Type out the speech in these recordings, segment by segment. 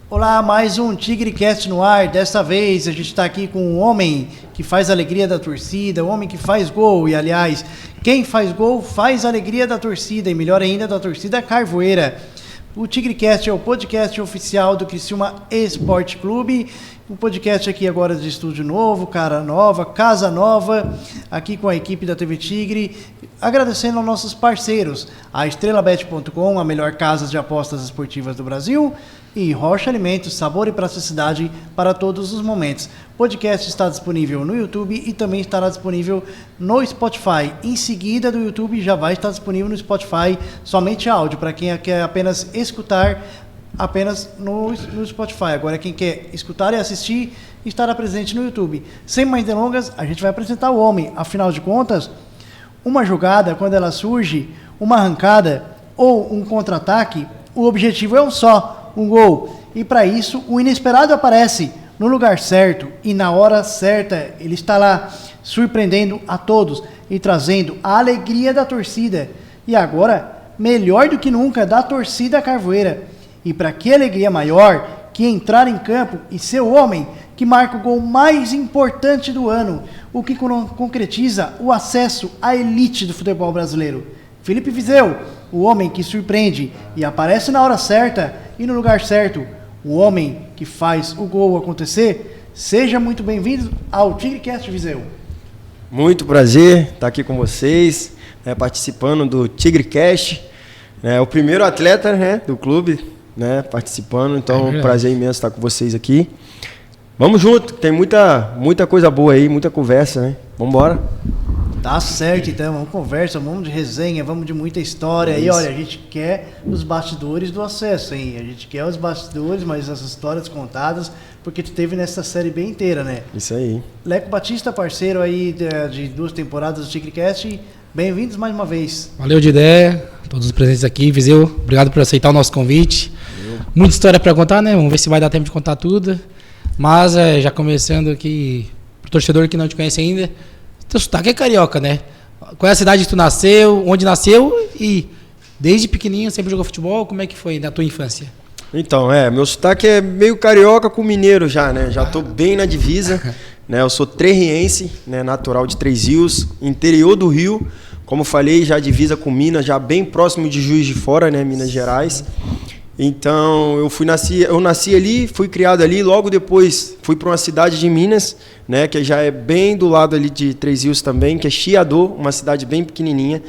Olá, mais um TigreCast no ar. Desta vez a gente está aqui com um homem que faz a alegria da torcida, um homem que faz gol. E, aliás, quem faz gol faz a alegria da torcida, e melhor ainda, da torcida carvoeira. O TigreCast é o podcast oficial do Criciúma Esporte Clube. O podcast aqui agora de estúdio novo, cara nova, casa nova, aqui com a equipe da TV Tigre. Agradecendo aos nossos parceiros, a estrelabet.com, a melhor casa de apostas esportivas do Brasil, e Rocha Alimentos, sabor e praticidade para todos os momentos. O podcast está disponível no YouTube e também estará disponível no Spotify. Em seguida do YouTube já vai estar disponível no Spotify somente áudio, para quem quer apenas escutar apenas no Spotify. Agora quem quer escutar e assistir estará presente no YouTube. Sem mais delongas, a gente vai apresentar o homem. Afinal de contas, uma jogada, quando ela surge, uma arrancada ou um contra-ataque, o objetivo é um só, um gol. E para isso, o inesperado aparece no lugar certo e na hora certa. Ele está lá, surpreendendo a todos e trazendo a alegria da torcida. E agora, melhor do que nunca, da torcida carvoeira. E para que alegria maior que entrar em campo e ser o homem que marca o gol mais importante do ano, o que concretiza o acesso à elite do futebol brasileiro. Felipe Vizeu, o homem que surpreende e aparece na hora certa e no lugar certo, o homem que faz o gol acontecer. Seja muito bem-vindo ao TigreCast, Vizeu. Muito prazer estar aqui com vocês, participando do TigreCast. É o primeiro atleta, do clube, participando, então é um prazer imenso estar com vocês aqui. Vamos junto, tem muita coisa boa aí, muita conversa, Vamos embora. Tá certo, então, vamos conversa, vamos de resenha, vamos de muita história. E olha, a gente quer os bastidores do acesso, hein? A gente quer os bastidores, mas as histórias contadas, porque tu teve nessa série bem inteira, né? Isso aí. Leco Batista, parceiro aí de 2 temporadas do TigreCast, bem-vindos mais uma vez. Valeu de ideia, todos os presentes aqui. Vizeu, obrigado por aceitar o nosso convite. Muita história para contar, Vamos ver se vai dar tempo de contar tudo. Mas, já começando aqui, pro torcedor que não te conhece ainda, teu sotaque é carioca, Qual é a cidade que tu nasceu, onde nasceu e desde pequenininho sempre jogou futebol? Como é que foi na tua infância? Então, meu sotaque é meio carioca com mineiro já, Já tô bem na divisa, Eu sou trerriense, natural de Três Rios, interior do Rio. Como falei, já divisa com Minas, já bem próximo de Juiz de Fora, Minas Gerais. Então, eu nasci ali, fui criado ali, logo depois fui para uma cidade de Minas, que já é bem do lado ali de Três Rios também, que é Chiador, uma cidade bem pequenininha,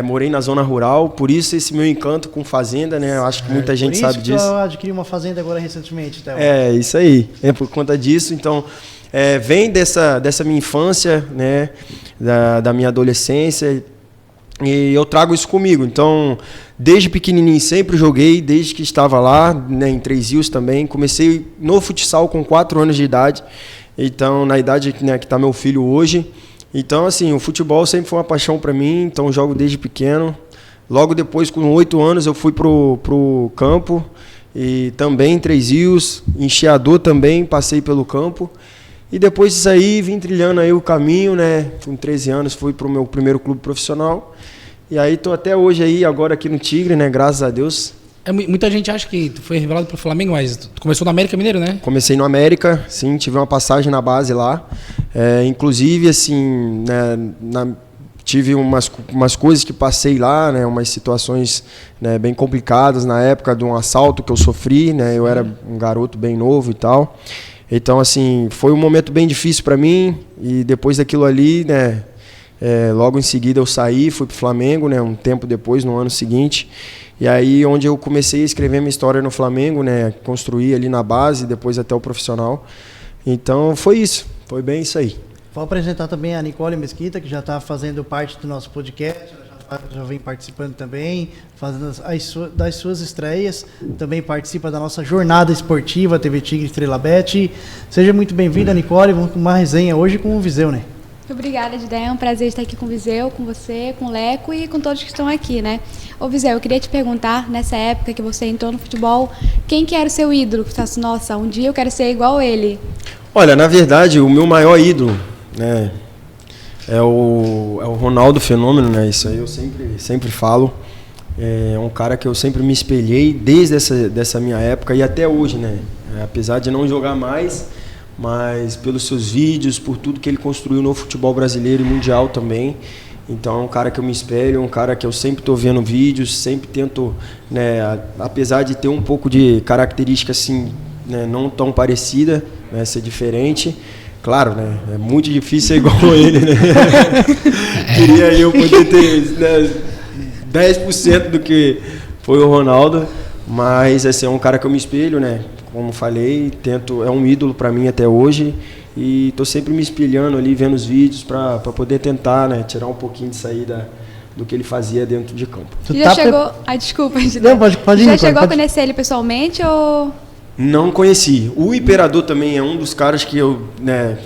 Morei na zona rural, por isso esse meu encanto com fazenda, Eu acho que muita gente sabe disso. Por isso que eu adquiri uma fazenda agora recentemente, então. Isso aí, por conta disso, então, vem dessa minha infância, da minha adolescência. E eu trago isso comigo, então desde pequenininho sempre joguei, desde que estava lá, em Três Rios também, comecei no futsal com 4 anos de idade, então na idade que está meu filho hoje, então assim, o futebol sempre foi uma paixão para mim, então jogo desde pequeno, logo depois com 8 anos eu fui pro campo, e também em Três Rios, em Chiador também, passei pelo campo. E depois disso aí, vim trilhando aí o caminho, Com 13 anos, fui para o meu primeiro clube profissional. E aí, estou até hoje aí, agora aqui no Tigre, Graças a Deus. Muita gente acha que tu foi revelado para o Flamengo, mas tu começou no América Mineiro, Comecei no América, sim, tive uma passagem na base lá. Inclusive, assim, tive umas coisas que passei lá, umas situações bem complicadas na época de um assalto que eu sofri, Eu era um garoto bem novo e tal. Então, assim, foi um momento bem difícil para mim e depois daquilo ali, logo em seguida eu saí, fui pro Flamengo, um tempo depois, no ano seguinte. E aí, onde eu comecei a escrever minha história no Flamengo, construí ali na base, depois até o profissional. Então, foi isso, foi bem isso aí. Vou apresentar também a Nicole Mesquita, que já está fazendo parte do nosso podcast. Já vem participando também, fazendo das suas estreias, também participa da nossa jornada esportiva TV Tigre Estrelabet. Seja muito bem-vinda, Nicole, vamos com uma resenha hoje com o Vizeu, Obrigada, Dideia, é um prazer estar aqui com o Vizeu, com você, com o Leco e com todos que estão aqui, Ô Vizeu, eu queria te perguntar, nessa época que você entrou no futebol, quem que era o seu ídolo? Que você fala assim, nossa, um dia eu quero ser igual a ele. Olha, na verdade, o meu maior ídolo, é o Ronaldo Fenômeno, Isso aí eu sempre falo. É um cara que eu sempre me espelhei desde dessa minha época e até hoje, né? Apesar de não jogar mais, mas pelos seus vídeos, por tudo que ele construiu no futebol brasileiro e mundial também. Então é um cara que eu me espelho, um cara que eu sempre estou vendo vídeos, sempre tento, né, apesar de ter um pouco de característica assim, né, não tão parecida, né, ser diferente. Claro, né, é muito difícil ser igual a ele, né? Queria eu poder ter, né, 10% do que foi o Ronaldo, mas assim, é um cara que eu me espelho, né? Como falei, é um ídolo para mim até hoje e estou sempre me espelhando ali, vendo os vídeos para poder tentar, né, tirar um pouquinho disso aí do que ele fazia dentro de campo. E já chegou... Ai, desculpa. Não, pode ir, já chegou a conhecer ele pessoalmente ou... Não conheci. O Imperador também é um dos caras que eu, né,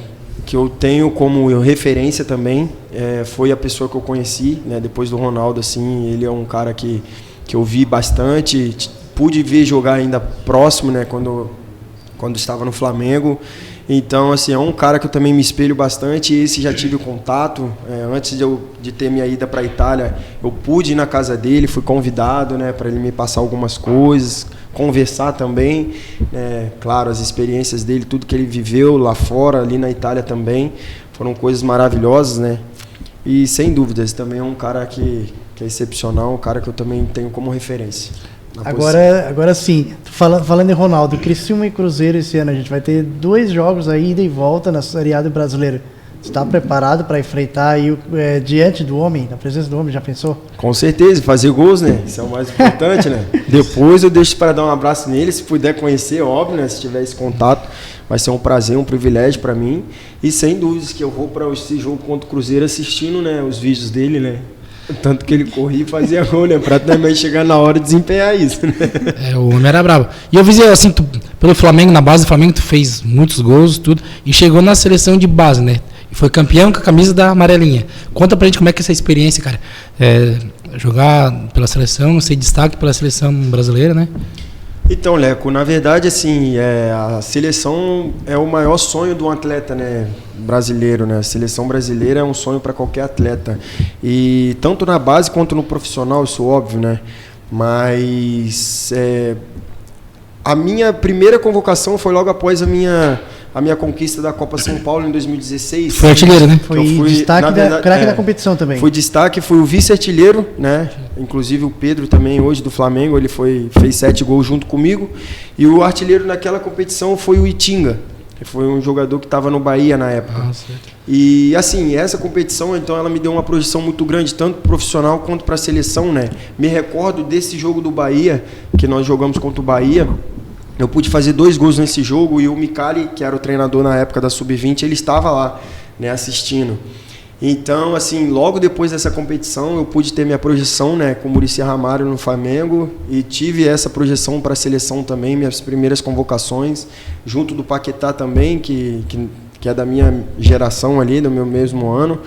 que eu tenho como referência também. Foi a pessoa que eu conheci, né, depois do Ronaldo, assim, ele é um cara que eu vi bastante, pude ver jogar ainda próximo, né, quando estava no Flamengo. Então, assim, é um cara que eu também me espelho bastante. Esse já tive contato. Antes de ter minha ida para a Itália, eu pude ir na casa dele, fui convidado, né, para ele me passar algumas coisas, conversar também. Claro, as experiências dele, tudo que ele viveu lá fora, ali na Itália também, foram coisas maravilhosas, né? E, sem dúvidas, também é um cara que é excepcional, um cara que eu também tenho como referência. Agora sim, falando em Ronaldo, Criciúma e Cruzeiro esse ano, a gente vai ter 2 jogos aí, ida e volta na Série A do Brasileiro. Você está preparado para enfrentar aí diante do homem, na presença do homem, já pensou? Com certeza, fazer gols, né? Isso é o mais importante, né? Depois eu deixo para dar um abraço nele, se puder conhecer, óbvio, né? Se tiver esse contato, vai ser um prazer, um privilégio para mim. E sem dúvidas que eu vou para esse jogo contra o Cruzeiro assistindo, né, os vídeos dele, né? Tanto que ele corria e fazia gol, né? Pra também chegar na hora de desempenhar isso, né? O homem era bravo. E eu vi assim, pelo Flamengo, na base do Flamengo, tu fez muitos gols, tudo, e chegou na seleção de base, né? E foi campeão com a camisa da amarelinha. Conta pra gente como é que é essa experiência, cara. Jogar pela seleção, ser destaque pela seleção brasileira, né? Então, Leco, na verdade, assim, a seleção é o maior sonho de um atleta, né, brasileiro, né? A seleção brasileira é um sonho para qualquer atleta. E tanto na base quanto no profissional, isso é óbvio, né? Mas a minha primeira convocação foi logo após a minha conquista da Copa São Paulo em 2016. Foi artilheiro, né? Foi destaque craque da competição também. Fui destaque, fui o vice-artilheiro, né? Inclusive o Pedro também, hoje do Flamengo, ele fez 7 gols junto comigo. E o artilheiro naquela competição foi o Itinga, que foi um jogador que estava no Bahia na época. E assim, essa competição, então, ela me deu uma projeção muito grande, tanto profissional quanto para a seleção, né? Me recordo desse jogo do Bahia, que nós jogamos contra o Bahia. Eu pude fazer 2 gols nesse jogo e o Micali, que era o treinador na época da Sub-20, ele estava lá, né, assistindo. Então, assim, logo depois dessa competição, eu pude ter minha projeção, né, com o Muricy Ramalho no Flamengo e tive essa projeção para a seleção também, minhas primeiras convocações, junto do Paquetá também, que é da minha geração ali, do meu mesmo ano.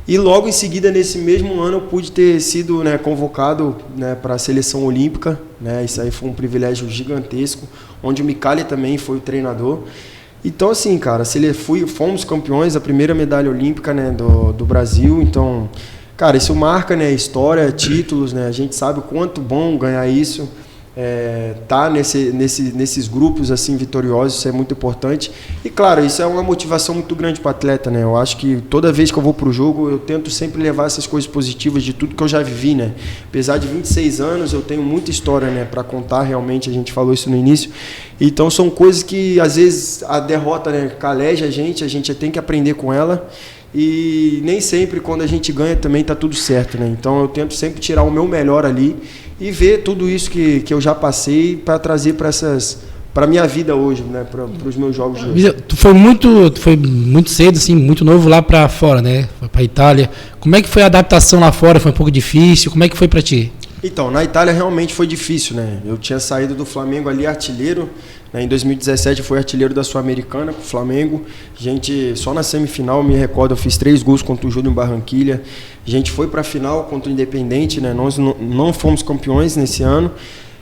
E logo em seguida, nesse mesmo ano, eu pude ter sido, né, convocado, né, para a seleção olímpica, né, isso aí foi um privilégio gigantesco, onde o Micali também foi o treinador. Então, assim, cara, fomos campeões, a primeira medalha olímpica, né, do Brasil. Então, cara, isso marca, né, história, títulos, né, a gente sabe o quanto bom ganhar isso. Tá nesses grupos assim vitoriosos, isso é muito importante. E claro, isso é uma motivação muito grande para o atleta, né? Eu acho que toda vez que eu vou para o jogo, eu tento sempre levar essas coisas positivas de tudo que eu já vivi, né? Apesar de 26 anos, eu tenho muita história, né, para contar realmente, a gente falou isso no início. Então são coisas que às vezes a derrota, né, caleja a gente tem que aprender com ela. E nem sempre quando a gente ganha também tá tudo certo, né? Então eu tento sempre tirar o meu melhor ali e ver tudo isso que eu já passei para trazer para minha vida hoje, né? Para os meus jogos de hoje. Tu foi muito cedo, assim, muito novo lá para fora, né? Foi para Itália. Como é que foi a adaptação lá fora? Foi um pouco difícil? Como é que foi para ti? Então, na Itália realmente foi difícil, né? Eu tinha saído do Flamengo ali artilheiro, né? Em 2017 foi artilheiro da Sul-Americana com o Flamengo. Só na semifinal, me recordo, eu fiz 3 gols contra o Júnior Barranquilla. A gente foi para a final contra o Independente, né? Nós não fomos campeões nesse ano.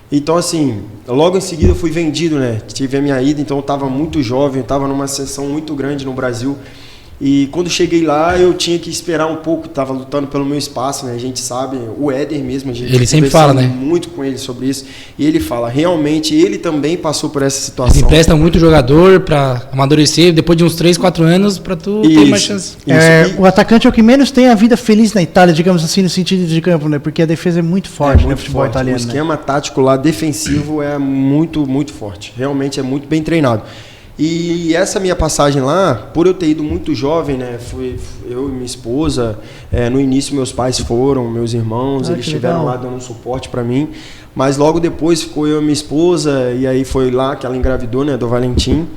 Então, assim, logo em seguida eu fui vendido, né? Tive a minha ida, então eu estava muito jovem, estava numa ascensão muito grande no Brasil. E quando cheguei lá, eu tinha que esperar um pouco, estava lutando pelo meu espaço, né? A gente sabe, o Éder mesmo, a gente ele sempre fala, né? muito com ele sobre isso. E ele fala, realmente, ele também passou por essa situação. Ele empresta muito jogador para amadurecer depois de uns 3, 4 anos para tu ter mais chance. O atacante é o que menos tem a vida feliz na Itália, digamos assim, no sentido de campo, né? Porque a defesa é muito forte no futebol italiano. O esquema tático lá defensivo é muito, muito forte. Realmente é muito bem treinado. E essa minha passagem lá, por eu ter ido muito jovem, né, fui eu e minha esposa, no início meus pais foram, meus irmãos, eles estiveram lá dando um suporte para mim, mas logo depois ficou eu e minha esposa, e aí foi lá que ela engravidou, né, do Valentim,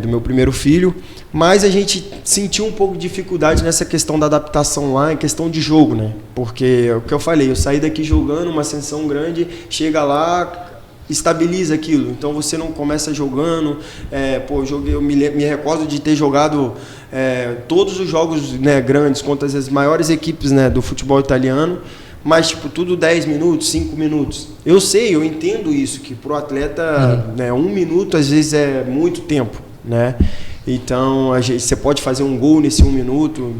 do meu primeiro filho, mas a gente sentiu um pouco de dificuldade nessa questão da adaptação lá, em questão de jogo, né, porque o que eu falei, eu saí daqui jogando uma ascensão grande, chega lá, estabiliza aquilo, então você não começa jogando, eu me recordo de ter jogado todos os jogos, né, grandes contra as maiores equipes, né, do futebol italiano, mas tipo, tudo 10 minutos, 5 minutos. Eu entendo isso, que pro atleta, né, 1 minuto às vezes é muito tempo, né, então você pode fazer um gol nesse 1 minuto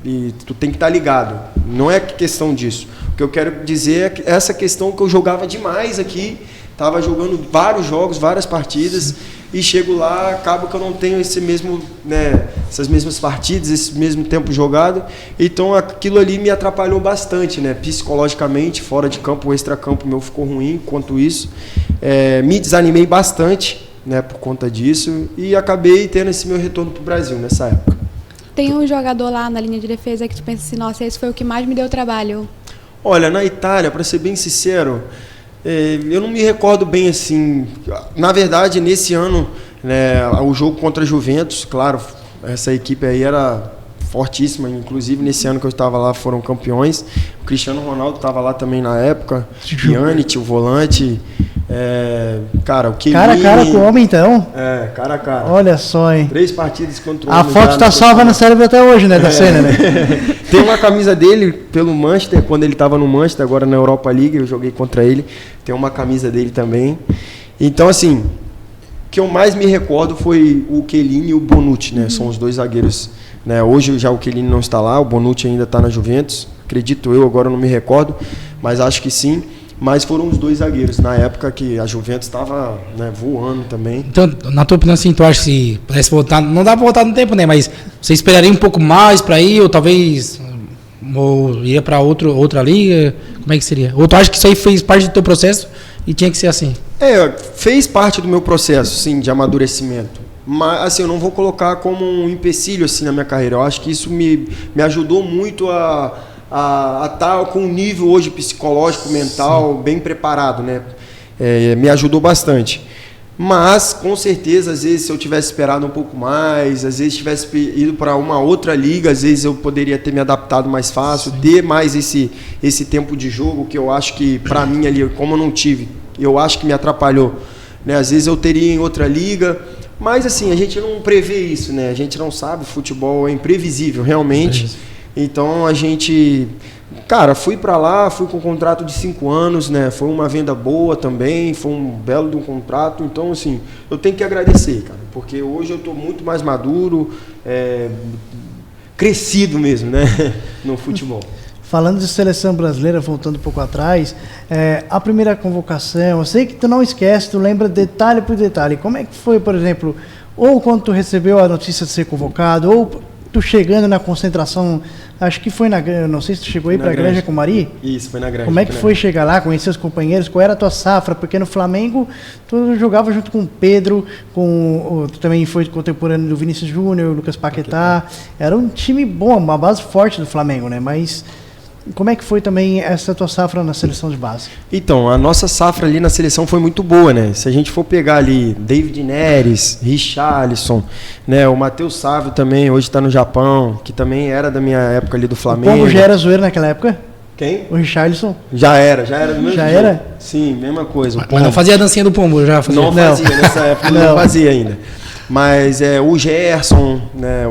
e tu tem que estar ligado, não é questão disso, o que eu quero dizer é que essa questão que eu jogava demais aqui, estava jogando vários jogos, várias partidas, e chego lá, acaba que eu não tenho esse mesmo, né, essas mesmas partidas, esse mesmo tempo jogado, então aquilo ali me atrapalhou bastante, né, psicologicamente, fora de campo, o extracampo meu ficou ruim quanto isso, me desanimei bastante, né, por conta disso, e acabei tendo esse meu retorno para o Brasil nessa época. Tem um jogador lá na linha de defesa que tu pensa assim, nossa, esse foi o que mais me deu trabalho? Olha, na Itália, para ser bem sincero, eu não me recordo bem assim. Na verdade, nesse ano, né, o jogo contra a Juventus, claro, essa equipe aí era fortíssima. Inclusive, nesse ano que eu estava lá, foram campeões. O Cristiano Ronaldo estava lá também na época. Pjanic, o volante. Cara, o Chiellini... Cara a cara com o homem, então? Cara a cara. Olha só, hein? 3 partidas contra o A foto tá salva no cérebro até hoje, né, da cena, né? Tem uma camisa dele pelo Manchester, quando ele estava no Manchester, agora na Europa League, eu joguei contra ele. Tem uma camisa dele também. Então, assim, o que eu mais me recordo foi o Chiellini e o Bonucci, né? São os 2 zagueiros, né? Hoje já o Chiellini não está lá, o Bonucci ainda está na Juventus. Acredito eu, agora eu não me recordo, mas acho que sim. Mas foram os 2 zagueiros, na época que a Juventus estava, né, voando também. Então, na tua opinião, assim, tu acha que se pudesse voltar, não dá para voltar no tempo, né? Mas você esperaria um pouco mais para ir, ou talvez ia para outra liga? Como é que seria? Ou tu acha que isso aí fez parte do teu processo e tinha que ser assim? Fez parte do meu processo, sim, de amadurecimento. Mas, assim, eu não vou colocar como um empecilho, assim, na minha carreira. Eu acho que isso me ajudou muito a estar com um nível hoje psicológico, mental, bem preparado, né? Me ajudou bastante. Mas, com certeza, às vezes, se eu tivesse esperado um pouco mais, às vezes tivesse ido para uma outra liga, às vezes eu poderia ter me adaptado mais fácil, ter mais esse tempo de jogo, que eu acho que, para mim, ali, como eu não tive, eu acho que me atrapalhou, né? Às vezes eu teria em outra liga, mas, assim, a gente não prevê isso, né? A gente não sabe, futebol é imprevisível, realmente. Então a gente, cara, fui para lá, fui com um contrato de 5 anos, né? Foi uma venda boa também, foi um belo de um contrato. Então, assim, eu tenho que agradecer, cara, porque hoje eu estou muito mais maduro, crescido mesmo, né? No futebol. Falando de seleção brasileira, voltando um pouco atrás, a primeira convocação, eu sei que tu não esquece, tu lembra detalhe por detalhe. Como é que foi, por exemplo, ou quando tu recebeu a notícia de ser convocado, ou tu chegando na concentração, acho que foi não sei se tu chegou aí para a Granja com o Mari? Isso, foi na Granja. Como é que foi chegar lá, conhecer os companheiros, qual era a tua safra? Porque no Flamengo tu jogava junto com o Pedro, tu também foi contemporâneo do Vinícius Júnior, Lucas Paquetá, era um time bom, uma base forte do Flamengo, né? Mas como é que foi também essa tua safra na seleção de base? Então, a nossa safra ali na seleção foi muito boa, né? Se a gente for pegar ali David Neres, Richarlison, né? O Matheus Sávio também, hoje está no Japão, que também era da minha época ali do Flamengo. O Pombo já era zoeiro naquela época? Quem? O Richarlison? Já era do mesmo Já jeito. era? Sim, mesma coisa. Mas não fazia a dancinha do pombo, já fazia? Não fazia, nessa época não fazia ainda. Mas o Gerson, né?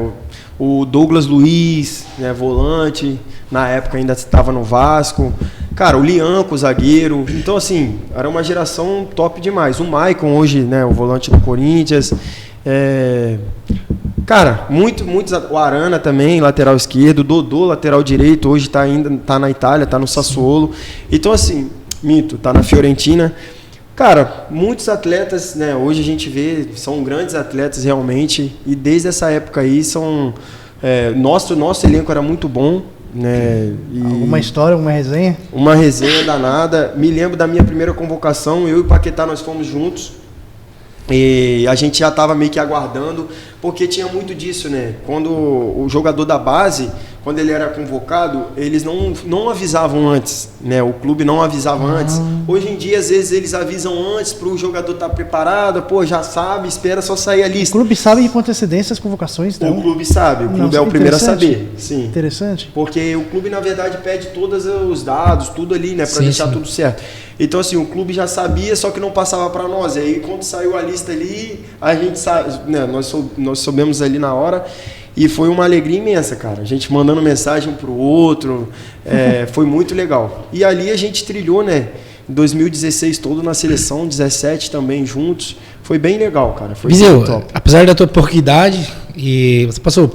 O Douglas Luiz, né, volante, na época ainda estava no Vasco. Cara, o Lianco, zagueiro. Então, assim, era uma geração top demais. O Maicon hoje, né, o volante do Corinthians. Cara, muitos. O Arana também, lateral esquerdo. O Dodô, lateral direito. Hoje tá na Itália, tá no Sassuolo. Então, assim, minto, tá na Fiorentina. Cara, muitos atletas, né? Hoje a gente vê, são grandes atletas realmente. E desde essa época aí são... nosso elenco era muito bom. Né? Alguma história, alguma resenha? Uma resenha danada. Me lembro da minha primeira convocação. Eu e o Paquetá, nós fomos juntos. E a gente já estava meio que aguardando, porque tinha muito disso, né? Quando o jogador da base, quando ele era convocado, eles não avisavam antes, né? O clube não avisava antes. Hoje em dia, às vezes, eles avisam antes para o jogador estar preparado, pô, já sabe, espera só sair a lista. O clube sabe com antecedência as convocações? Não? O clube sabe, o clube é o primeiro a saber. Sim. Interessante. Porque o clube, na verdade, pede todos os dados, tudo ali, né? Para deixar tudo certo. Então, assim, o clube já sabia, só que não passava para nós. E aí, quando saiu a lista ali, a gente sabe, né? Nós soubemos ali na hora. E foi uma alegria imensa, cara. A gente mandando mensagem um pro outro. Foi muito legal. E ali a gente trilhou, né? Em 2016 todo na seleção, 17 também juntos. Foi bem legal, cara. Foi Viseu, top. apesar da tua pouca idade, e você passou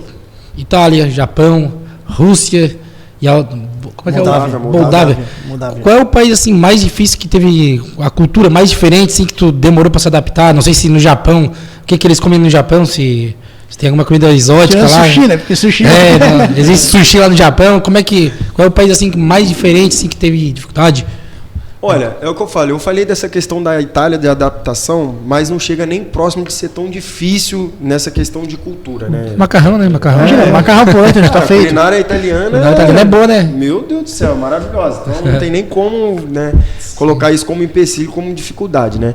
Itália, Japão, Rússia e como é que é? Moldávia. Qual é o país assim mais difícil que teve a cultura mais diferente, assim, que tu demorou para se adaptar? Não sei se no Japão, o que eles comem no Japão, se tem alguma comida exótica lá. Sushi, né? Porque sushi não, existe sushi lá no Japão. Qual é o país assim mais diferente, assim, que teve dificuldade? Olha, é o que eu falei. Eu falei dessa questão da Itália, de adaptação, mas não chega nem próximo de ser tão difícil nessa questão de cultura, né? Macarrão, né? Macarrão. Macarrão pronto, já tá feito. A culinária italiana é boa, né? Meu Deus do céu, maravilhosa. Então não tem nem como, né, colocar isso como empecilho, como dificuldade, né?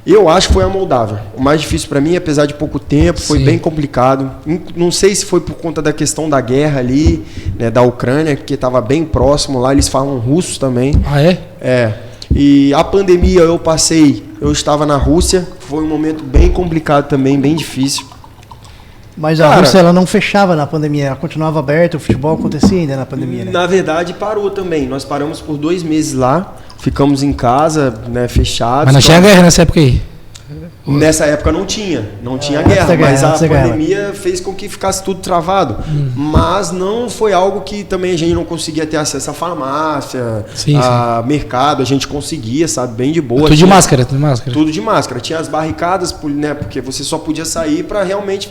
Eu acho que foi a Moldávia. O mais difícil para mim, apesar de pouco tempo, foi bem complicado. Não sei se foi por conta da questão da guerra ali, né, da Ucrânia, que estava bem próximo lá, eles falam russo também. Ah, é? E a pandemia eu estava na Rússia, foi um momento bem complicado também, bem difícil. Mas a Rússia ela não fechava na pandemia, ela continuava aberta, o futebol acontecia ainda na pandemia, né? Na verdade, parou também. Nós paramos por 2 meses lá, ficamos em casa, né, fechados. Mas não tinha guerra nessa época aí? Nessa época não tinha guerra, mas a pandemia fez com que ficasse tudo travado. Mas não foi algo que também a gente não conseguia ter acesso à farmácia, a mercado, a gente conseguia, sabe, bem de boa. Tudo de máscara, Tudo de máscara. Tinha as barricadas, né, porque você só podia sair para realmente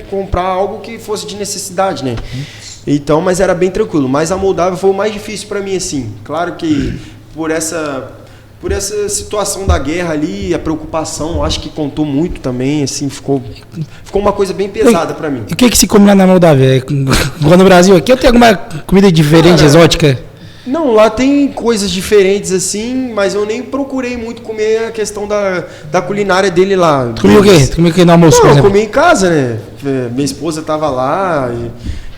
comprar algo que fosse de necessidade, né? Então, mas era bem tranquilo. Mas a Moldávia foi o mais difícil para mim, assim. Claro que por essa situação da guerra ali, a preocupação, acho que contou muito também, assim, ficou uma coisa bem pesada para mim. E o que se come lá na Moldávia? Igual no Brasil aqui, ou tem alguma comida diferente, exótica? Não, lá tem coisas diferentes assim, mas eu nem procurei muito comer a questão da culinária dele lá. Tu comeu o quê? Tu comeu o quê no almoço, por exemplo? Eu comi em casa, né? Minha esposa estava lá,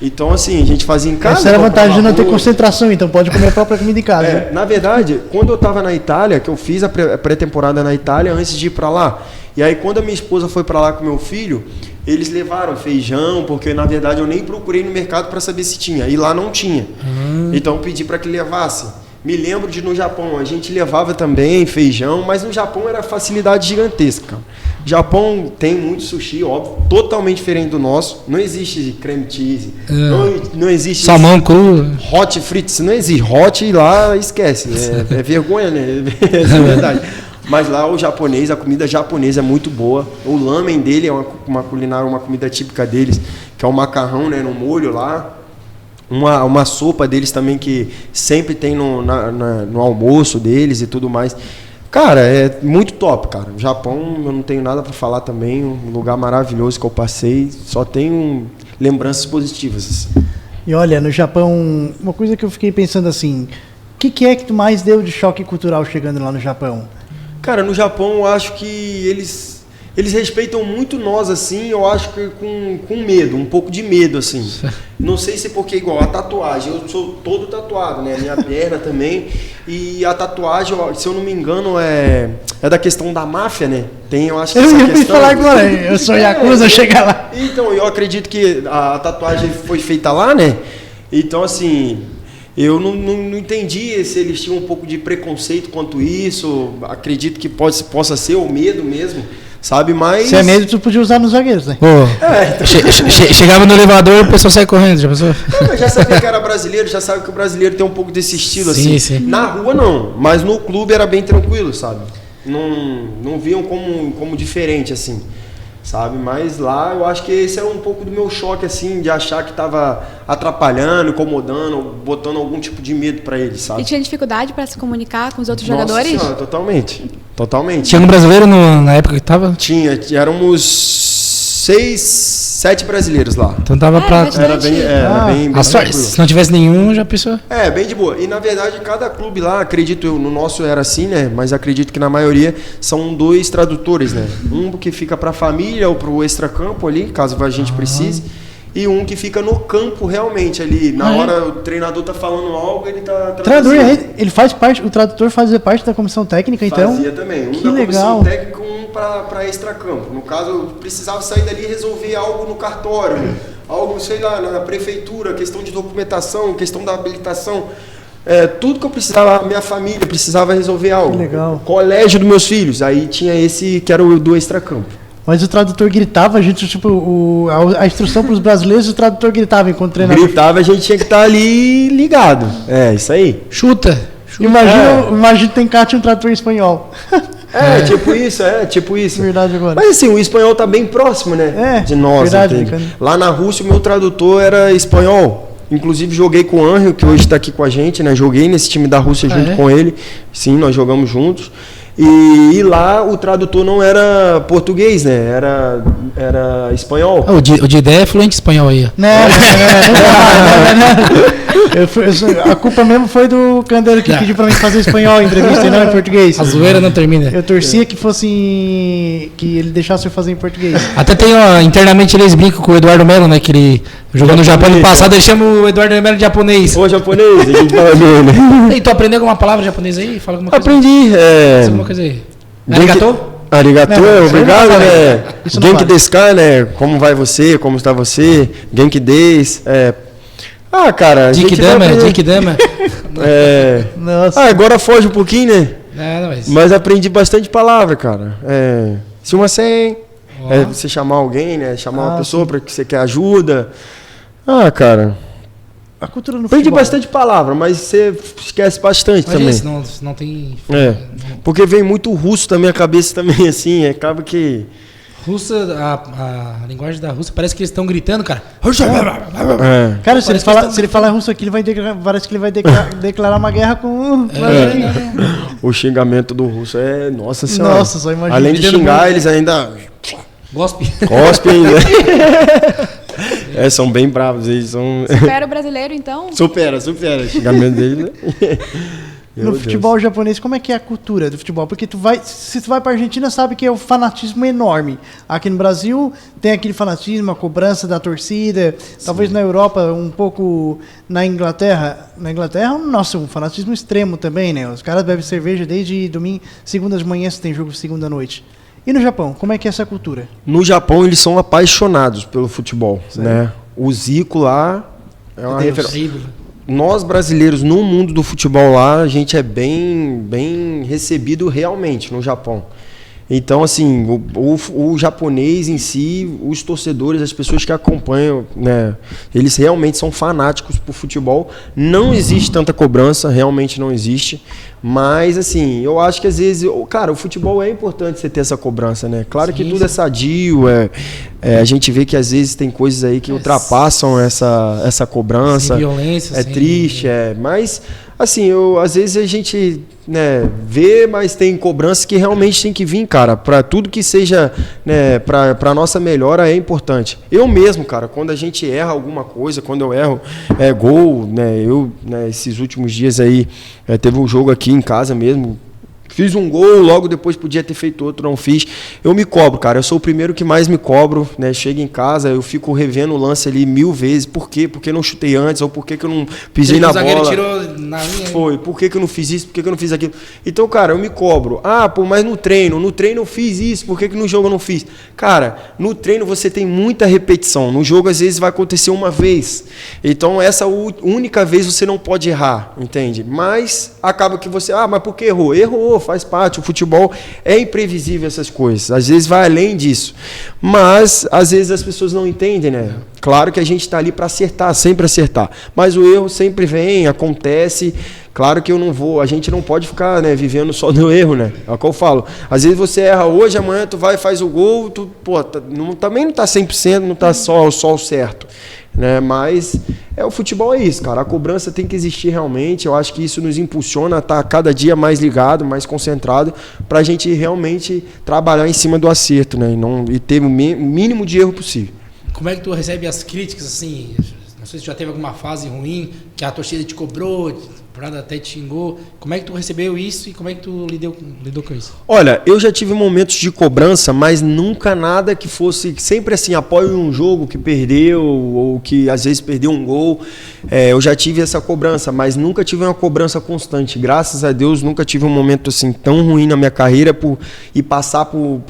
então assim, a gente fazia em casa. Essa era a vantagem de não ter concentração, então pode comer a própria comida em casa. Na verdade, quando eu estava na Itália, que eu fiz a pré-temporada na Itália antes de ir para lá, e aí quando a minha esposa foi para lá com meu filho, eles levaram feijão, porque na verdade eu nem procurei no mercado para saber se tinha, e lá não tinha. Então eu pedi para que levasse. Me lembro de no Japão, a gente levava também feijão, mas no Japão era facilidade gigantesca. O Japão tem muito sushi, óbvio, totalmente diferente do nosso. Não existe creme cheese, não existe salmão cru, hot frites, não existe. Hot lá, esquece, é vergonha, né? É verdade. Mas lá a comida japonesa é muito boa. O lamen dele é uma culinária, uma comida típica deles, que é o macarrão, né, no molho lá. Uma sopa deles também que sempre tem no almoço deles e tudo mais. Cara, é muito top, cara. O Japão, eu não tenho nada para falar também. Um lugar maravilhoso que eu passei. Só tenho lembranças positivas. E olha, no Japão, uma coisa que eu fiquei pensando assim, o que é que tu mais deu de choque cultural chegando lá no Japão? Cara, no Japão eu acho que eles respeitam muito nós, assim, eu acho que com medo, um pouco de medo, assim. Não sei se é porque, igual a tatuagem, eu sou todo tatuado, né? Minha perna também. E a tatuagem, se eu não me engano, é da questão da máfia, né? Tem, eu acho que essa questão... falar agora, eu sou Yakuza, chegar lá. Então, eu acredito que a tatuagem foi feita lá, né? Então, assim... Eu não entendi se eles tinham um pouco de preconceito quanto isso. Acredito que possa ser o medo mesmo, sabe? Mas... Se é mesmo, tu podia usar nos zagueiros, né? Chegava no elevador e o pessoal saia correndo, já pensou? Eu já sabia que era brasileiro, já sabe que o brasileiro tem um pouco desse estilo, Sim, assim. sim. Na rua, não. Mas no clube era bem tranquilo, sabe? Não viam como diferente, assim. Sabe? Mas lá eu acho que esse era um pouco do meu choque, assim, de achar que tava atrapalhando, incomodando, botando algum tipo de medo pra eles, sabe? E tinha dificuldade para se comunicar com os outros Nossa jogadores? Senhora, totalmente. Tinha um brasileiro na época que tava? Éramos 6, 7 brasileiros lá. Então tava pra... bastante. Era bem A sorte, tranquilo. se não tivesse nenhum, já pensou. Bem de boa. E na verdade, cada clube lá, acredito eu, no nosso era assim, né? Mas acredito que na maioria são 2 tradutores, né? Um que fica pra família ou pro extracampo ali, caso a gente precise. E um que fica no campo realmente ali. Na hora o treinador tá falando algo, ele tá Tradutor, traduzindo. ele faz parte, o tradutor fazia parte da comissão técnica, então. Fazia também. Um que da legal. comissão técnica, um para extracampo. No caso, eu precisava sair dali e resolver algo no cartório. Algo, sei lá, na prefeitura, questão de documentação, questão da habilitação. Tudo que eu precisava, minha família precisava resolver algo. Que legal. Colégio dos meus filhos. Aí tinha esse que era o do extracampo. Mas o tradutor gritava, a gente, tipo, a instrução para os brasileiros, o tradutor gritava enquanto treinador. Gritava, a gente tinha que estar ali ligado. Isso aí. Chuta. Imagina tem cá tinha um tradutor em espanhol. Tipo isso. Verdade agora. Mas assim, o espanhol tá bem próximo, né? De nós, verdade, entende? Lá na Rússia, o meu tradutor era espanhol. Inclusive, joguei com o Ângelo, que hoje está aqui com a gente, né? Joguei nesse time da Rússia junto com ele. Sim, nós jogamos juntos. E lá o tradutor não era português, né? Era espanhol. O Didé é fluente espanhol aí. Não. A culpa mesmo foi do Candeiro que pediu pra mim fazer espanhol em entrevista e não em português. A zoeira não termina. Eu torcia que fosse que ele deixasse eu fazer em português. Até tem, internamente eles brincam com o Eduardo Melo, né? Que ele jogou no Japão no passado, ele chama o Eduardo Melo de japonês. Ô, japonês, a gente fala dele. E tu aprendeu alguma palavra japonesa aí? Fala alguma coisa. Aprendi. Fala alguma coisa aí. Arigato? Arigato, obrigado, né? Genki desu ka, né? Como vai você? Como está você? Genki desu. Cara, Jinkidama. Nossa. agora foge um pouquinho, né? Mas aprendi bastante palavra, cara. Sumasen. Você chamar alguém, né? Chamar uma pessoa para que você quer ajuda. Cara. A cultura no Aprendi futebol. bastante palavra, mas você esquece bastante também. Não tem... Porque vem muito russo na minha cabeça também, assim. Acaba que... Russa, a linguagem da Rússia, parece que eles estão gritando, cara. Cara, se ele falar russo aqui, parece que ele vai declarar uma guerra com... O xingamento do russo é... Nossa Senhora. Nossa, só imagina. Além de xingar, eles ainda... Gospe ainda. São bem bravos. Eles são... Supera o brasileiro, então? Supera. O xingamento deles, né? No futebol japonês, como é que é a cultura do futebol? Porque se tu vai para a Argentina, sabe que é um fanatismo enorme. Aqui no Brasil tem aquele fanatismo, a cobrança da torcida. Sim. Talvez na Europa, um pouco na Inglaterra. Na Inglaterra, nossa, um fanatismo extremo também, né? Os caras bebem cerveja desde domingo, segunda de manhã, se tem jogo segunda noite. E no Japão, como é que é essa cultura? No Japão, eles são apaixonados pelo futebol, né? O Zico lá é uma referência. Nós brasileiros no mundo do futebol lá, a gente é bem recebido realmente no Japão. Então, assim, o japonês em si, os torcedores, as pessoas que acompanham, né, eles realmente são fanáticos por futebol. Não existe tanta cobrança, realmente não existe. Mas, assim, eu acho que às vezes... Cara, o futebol é importante você ter essa cobrança, né? Claro que tudo é sadio, a gente vê que às vezes tem coisas aí que ultrapassam essa cobrança. Sem violência. É triste, mas... Assim, às vezes a gente, né, vê, mas tem cobrança que realmente tem que vir, cara. Para tudo que seja, né, para nossa melhora é importante. Eu mesmo, cara, quando a gente erra alguma coisa, quando eu erro gol, né, esses últimos dias aí, teve um jogo aqui em casa mesmo. Fiz um gol, logo depois podia ter feito outro, não fiz. Eu me cobro, cara. Eu sou o primeiro que mais me cobro, né? Chego em casa, eu fico revendo o lance ali 1000 vezes. Por quê? Porque eu não chutei antes, ou por que eu não pisei na bola. O tirou na linha. Foi. Por que eu não fiz isso? Por que eu não fiz aquilo? Então, cara, eu me cobro. Mas no treino eu fiz isso. Por que no jogo eu não fiz? Cara, no treino você tem muita repetição. No jogo, às vezes, vai acontecer uma vez. Então, essa única vez você não pode errar, entende? Mas acaba que você... mas por que errou? Errou. faz parte. O futebol é imprevisível, essas coisas. Às vezes vai além disso. Mas, às vezes, as pessoas não entendem, né? Claro que a gente está ali para acertar, sempre acertar. Mas o erro sempre vem, acontece. Claro que a gente não pode ficar, né, vivendo só no erro, né? É o que eu falo. Às vezes você erra hoje, amanhã tu vai e faz o gol, também não está 100%, não está só o certo. Né? Mas o futebol é isso, cara. A cobrança tem que existir realmente. Eu acho que isso nos impulsiona a estar cada dia mais ligado, mais concentrado, para a gente realmente trabalhar em cima do acerto, né? E ter o mínimo de erro possível. Como é que tu recebe as críticas, assim? Não sei se já teve alguma fase ruim, que a torcida te cobrou, até te xingou. Como é que tu recebeu isso e como é que tu lidou com isso? Olha, eu já tive momentos de cobrança, mas nunca nada que fosse... Sempre assim, apoio um jogo que perdeu ou que às vezes perdeu um gol. Eu já tive essa cobrança, mas nunca tive uma cobrança constante. Graças a Deus, nunca tive um momento assim tão ruim na minha carreira e passar por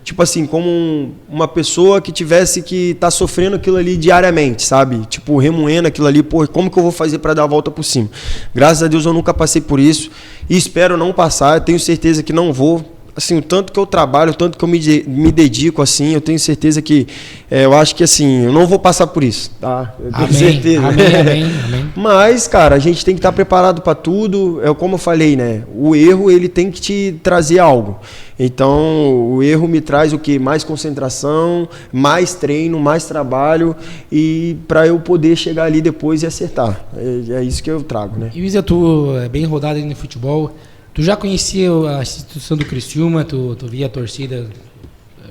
tipo assim, como uma pessoa que tivesse que estar sofrendo aquilo ali diariamente, sabe? Tipo, remoendo aquilo ali, pô, como que eu vou fazer para dar a volta por cima? Graças a Deus eu nunca passei por isso e espero não passar, eu tenho certeza que não vou. Assim, o tanto que eu trabalho, o tanto que eu me dedico, assim, eu tenho certeza que, eu acho que assim, eu não vou passar por isso, tá? Eu tenho certeza. Amém. Mas, cara, a gente tem que estar preparado para tudo, como eu falei, né? O erro, ele tem que te trazer algo. Então, o erro me traz o quê? Mais concentração, mais treino, mais trabalho e para eu poder chegar ali depois e acertar. É isso que eu trago, né? E Wizia, tu é bem rodado aí no futebol. Tu já conhecia a instituição do Criciúma? Tu via a torcida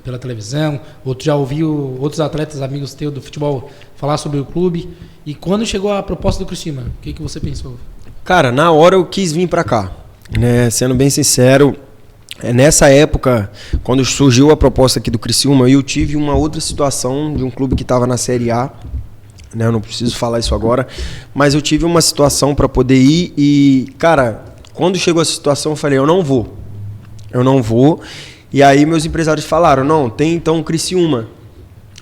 pela televisão? Ou tu já ouviu outros atletas, amigos teus do futebol, falar sobre o clube? E quando chegou a proposta do Criciúma, o que você pensou? Cara, na hora eu quis vir para cá, né? Sendo bem sincero, nessa época, quando surgiu a proposta aqui do Criciúma, eu tive uma outra situação de um clube que estava na Série A, né? Eu não preciso falar isso agora, mas eu tive uma situação para poder ir e, cara, quando chegou essa situação eu falei, eu não vou. E aí meus empresários falaram, não, tem então o Criciúma.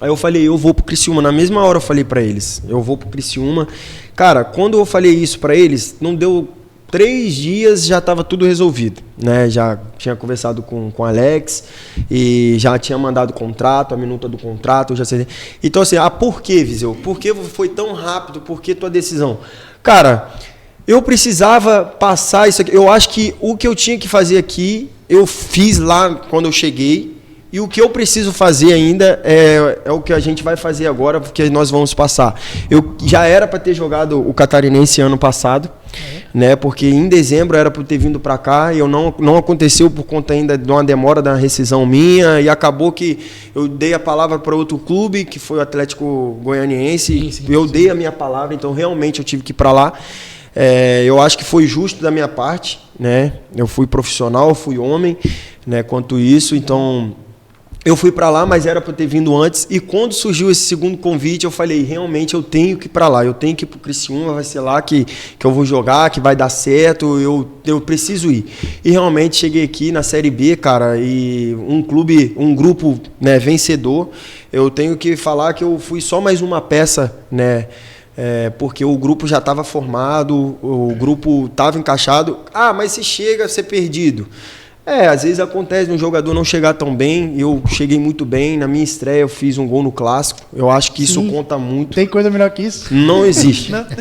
Aí eu falei, eu vou pro Criciúma. Na mesma hora eu falei para eles, eu vou pro Criciúma. Cara, quando eu falei isso para eles, não deu 3 dias, já estava tudo resolvido, né? Já tinha conversado com o Alex e já tinha mandado o contrato, a minuta do contrato, já sei. Então assim, por que, Viseu? Por que foi tão rápido? Por que tua decisão? Cara, eu precisava passar isso aqui. Eu acho que o que eu tinha que fazer aqui, eu fiz lá quando eu cheguei. E o que eu preciso fazer ainda é o que a gente vai fazer agora, porque nós vamos passar. Eu já era para ter jogado o Catarinense ano passado, né? Porque em dezembro era para ter vindo para cá e não aconteceu por conta ainda de uma demora da rescisão minha. E acabou que eu dei a palavra para outro clube, que foi o Atlético Goianiense. Sim. Eu dei a minha palavra, então realmente eu tive que ir para lá. Eu acho que foi justo da minha parte, né? Eu fui profissional, eu fui homem, né? Quanto isso, então eu fui para lá, mas era para ter vindo antes. E quando surgiu esse segundo convite, eu falei, realmente eu tenho que ir para lá, eu tenho que ir para o Criciúma, vai ser lá que eu vou jogar, que vai dar certo, eu preciso ir. E realmente cheguei aqui na Série B, cara, e um grupo, né, vencedor. Eu tenho que falar que eu fui só mais uma peça, né? Porque o grupo já estava formado, o grupo estava encaixado. Mas se chega a ser perdido. Às vezes acontece um jogador não chegar tão bem. Eu cheguei muito bem. Na minha estreia eu fiz um gol no Clássico. Eu acho que isso conta muito. Tem coisa melhor que isso? Não existe. Não tem.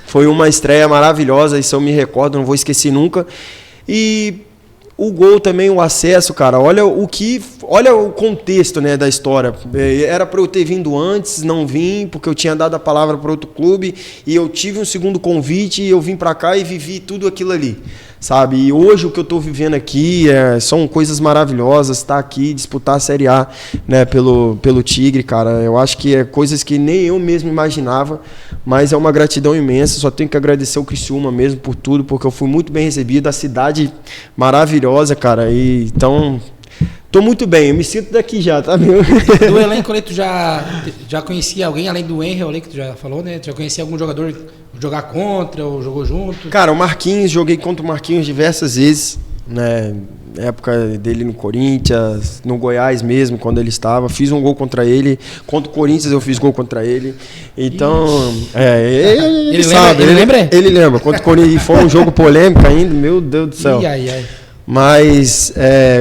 Foi uma estreia maravilhosa, isso eu me recordo, não vou esquecer nunca. E o gol também, o acesso, cara, olha o contexto, né, da história. Era para eu ter vindo antes, não vim, porque eu tinha dado a palavra para outro clube, e eu tive um segundo convite, e eu vim para cá e vivi tudo aquilo ali, sabe? E hoje o que eu estou vivendo aqui são coisas maravilhosas, estar aqui, disputar a Série A, né, pelo Tigre, cara. Eu acho que é coisas que nem eu mesmo imaginava, mas é uma gratidão imensa. Só tenho que agradecer o Criciúma mesmo por tudo, porque eu fui muito bem recebido, a cidade maravilhosa, cara. E então tô muito bem, eu me sinto daqui já, tá, meu? Do elenco ali, tu já conhecia alguém, além do Henry ali, que tu já falou, né? Tu já conhecia algum jogador jogar contra ou jogou junto? Cara, o Marquinhos, joguei contra o Marquinhos diversas vezes, né? Época dele no Corinthians, no Goiás mesmo, quando ele estava. Fiz um gol contra ele. Contra o Corinthians eu fiz gol contra ele. Então, ele sabe. Ele lembra? Ele lembra. Contra o Corinthians foi um jogo polêmico ainda, meu Deus do céu. Mas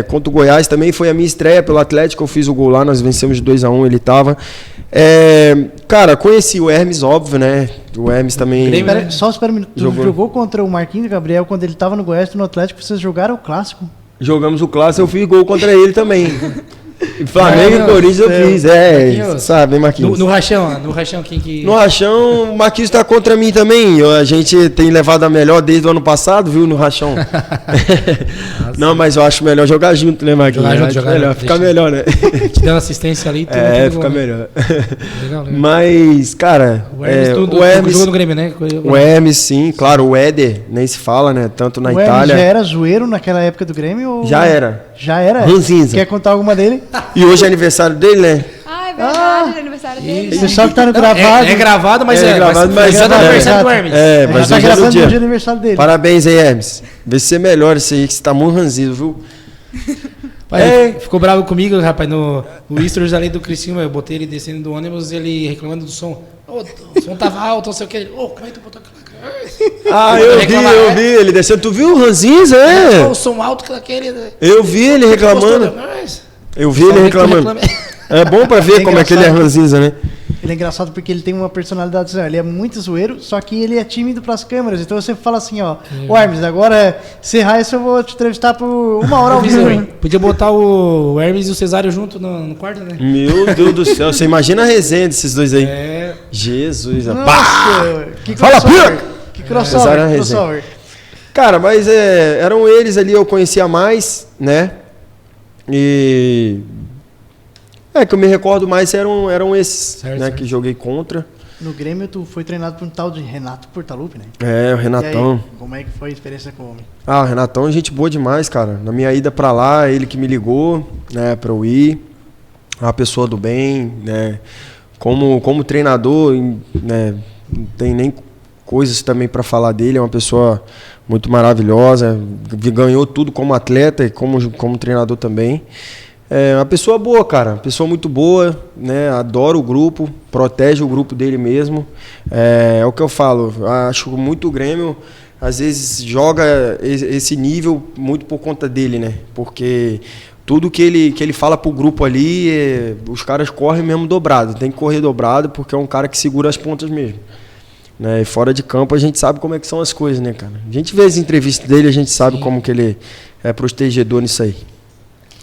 contra o Goiás também foi a minha estreia pelo Atlético. Eu fiz o gol lá, nós vencemos de 2-1, ele estava. Cara, conheci o Hermes, óbvio, né? O Hermes também. Só espera um minuto. Tu jogou contra o Marquinhos Gabriel quando ele estava no Goiás, no Atlético, vocês jogaram o clássico? Jogamos o clássico, eu fiz gol contra ele também. Flamengo e Corinthians eu fiz, sabe, hein, Marquinhos? No Rachão, quem que... No Rachão, o Marquinhos tá contra mim também. A gente tem levado a melhor desde o ano passado, viu, no Rachão. Não, mas eu acho melhor jogar junto, né, Marquinhos? Jogar melhor, fica melhor, né? Te dando assistência ali. Fica melhor. Legal. Mas, cara... O Hermes jogou no Grêmio, né? O Hermes, sim, claro. O Éder, nem se fala, né? Tanto na Itália... O Hermes já era zoeiro naquela época do Grêmio? Ou... Já era. Ranzinza. Quer contar alguma dele? E hoje é aniversário dele, né? Ah, é verdade, é aniversário dele. O pessoal que tá no gravado. É gravado, mas é gravado, mas é aniversário do Hermes. Mas tá gravando no dia do aniversário dele. Parabéns aí, Hermes. Vê se você melhora isso aí, que você tá muito ranzido, viu? Pai, ficou bravo comigo, rapaz, no Stories ali do Criciúma, eu botei ele descendo do ônibus, ele reclamando do som. O som tava alto, não sei o que. Como é que tu botou aquela... eu vi, ele descendo. Tu viu o Ranzinza, O som alto que aquele... Eu vi ele reclamando. É bom pra ver como é que ele é ranzinza, né? Ele é engraçado porque ele tem uma personalidade, ele é muito zoeiro, só que ele é tímido pras câmeras. Então você fala assim, ó, Hermes, agora encerrar isso, eu vou te entrevistar por 1 hora ao vivo. Podia botar o Hermes e o Cesário junto no quarto, né? Meu Deus do céu, você imagina a resenha desses dois aí. Jesus, que fala, que crossover. Cara, mas eram eles ali, eu conhecia mais, né? E... que eu me recordo mais eram esses, certo, né, certo. Que joguei contra. No Grêmio tu foi treinado por um tal de Renato Portaluppi, né? O Renatão. Aí, como é que foi a experiência com o homem? O Renatão é gente boa demais, cara. Na minha ida pra lá, ele que me ligou, né, pra eu ir. Uma pessoa do bem, né? Como treinador, né, não tem nem coisas também pra falar dele. É uma pessoa muito maravilhosa. Ganhou tudo como atleta e como treinador também. É uma pessoa boa, cara. Uma pessoa muito boa, né? Adora o grupo, protege o grupo dele mesmo. É o que eu falo. Acho muito o Grêmio, às vezes, joga esse nível muito por conta dele, né? Porque tudo que ele fala pro grupo ali, os caras correm mesmo dobrado. Tem que correr dobrado porque é um cara que segura as pontas mesmo. Né? E fora de campo a gente sabe como é que são as coisas, né, cara? A gente vê as entrevistas dele, a gente sabe como que ele é protegedor nisso aí.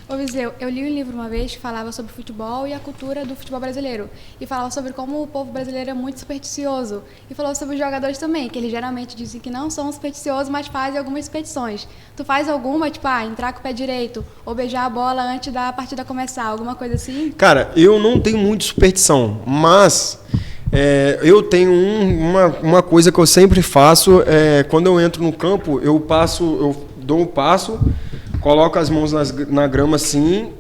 Ô Viseu, eu li um livro uma vez que falava sobre futebol e a cultura do futebol brasileiro. E falava sobre como o povo brasileiro é muito supersticioso. E falou sobre os jogadores também, que eles geralmente dizem que não são supersticiosos, mas fazem algumas superstições. Tu faz alguma, tipo, entrar com o pé direito, ou beijar a bola antes da partida começar, alguma coisa assim? Cara, eu não tenho muito superstição, mas eu tenho uma coisa que eu sempre faço, quando eu entro no campo, eu dou um passo, coloco as mãos na grama assim,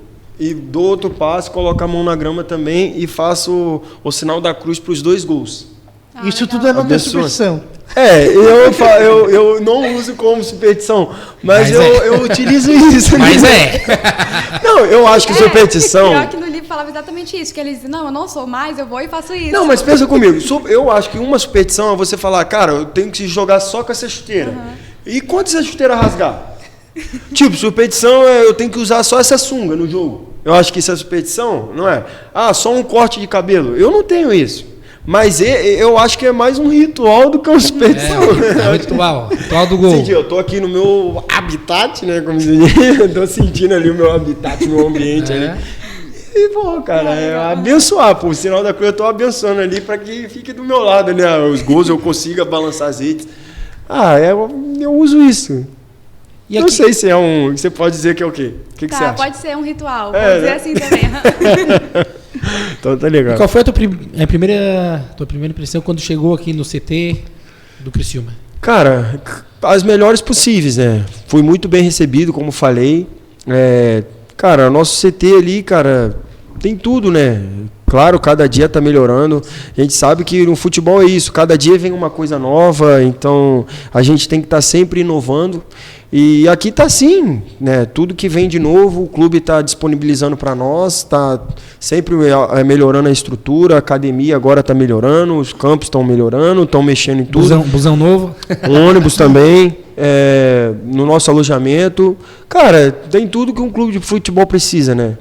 e dou outro passo, coloco a mão na grama também e faço o sinal da cruz para os 2 gols. Isso legal. Tudo é nome da superstição. Eu não uso como superstição, mas eu utilizo isso. Mas Não, eu acho que superstição... Pior que no livro falava exatamente isso, que eles dizem, não, eu não sou mais, eu vou e faço isso. Não, mas pensa comigo, eu acho que uma superstição é você falar, cara, eu tenho que jogar só com essa chuteira. E quando essa chuteira rasgar? Tipo, superstição eu tenho que usar só essa sunga no jogo. Eu acho que isso é superstição, não é? Só um corte de cabelo. Eu não tenho isso. Mas eu acho que é mais um ritual do que uma superstição. É um ritual do gol. Entendi, eu tô aqui no meu habitat, né? Como se diz, eu tô sentindo ali o meu habitat, o meu ambiente ali. E, pô, cara, abençoar, pô. O sinal da cruz eu tô abençoando ali para que fique do meu lado, né? Os gols eu consiga balançar as redes. Eu uso isso. E não sei se você pode dizer que é o quê? O que você acha? Pode ser um ritual. Pode dizer assim também. Então tá legal. E qual foi a tua primeira impressão quando chegou aqui no CT do Criciúma? Cara, as melhores possíveis, né? Fui muito bem recebido, como falei. Cara, nosso CT ali, cara, tem tudo, né? Claro, cada dia está melhorando. A gente sabe que no futebol é isso, cada dia vem uma coisa nova, então a gente tem que estar sempre inovando. E aqui está assim, né? Tudo que vem de novo, o clube está disponibilizando para nós, está sempre melhorando a estrutura, a academia agora está melhorando, os campos estão melhorando, estão mexendo em tudo. Busão novo. Um ônibus também, no nosso alojamento. Cara, tem tudo que um clube de futebol precisa, né?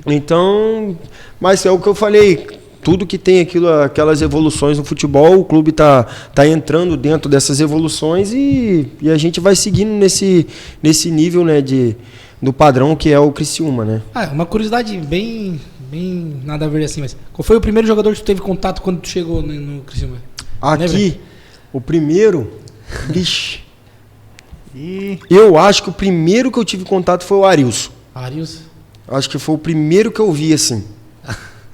Então, mas é o que eu falei, tudo que tem aquelas evoluções no futebol, o clube tá entrando dentro dessas evoluções e a gente vai seguindo nesse nível, né, do padrão que é o Criciúma, né? Uma curiosidade bem nada a ver assim, mas qual foi o primeiro jogador que tu teve contato quando tu chegou no Criciúma? Aqui, o primeiro, vixe, eu acho que o primeiro que eu tive contato foi o Arilson. Arilson? Acho que foi o primeiro que eu vi, assim.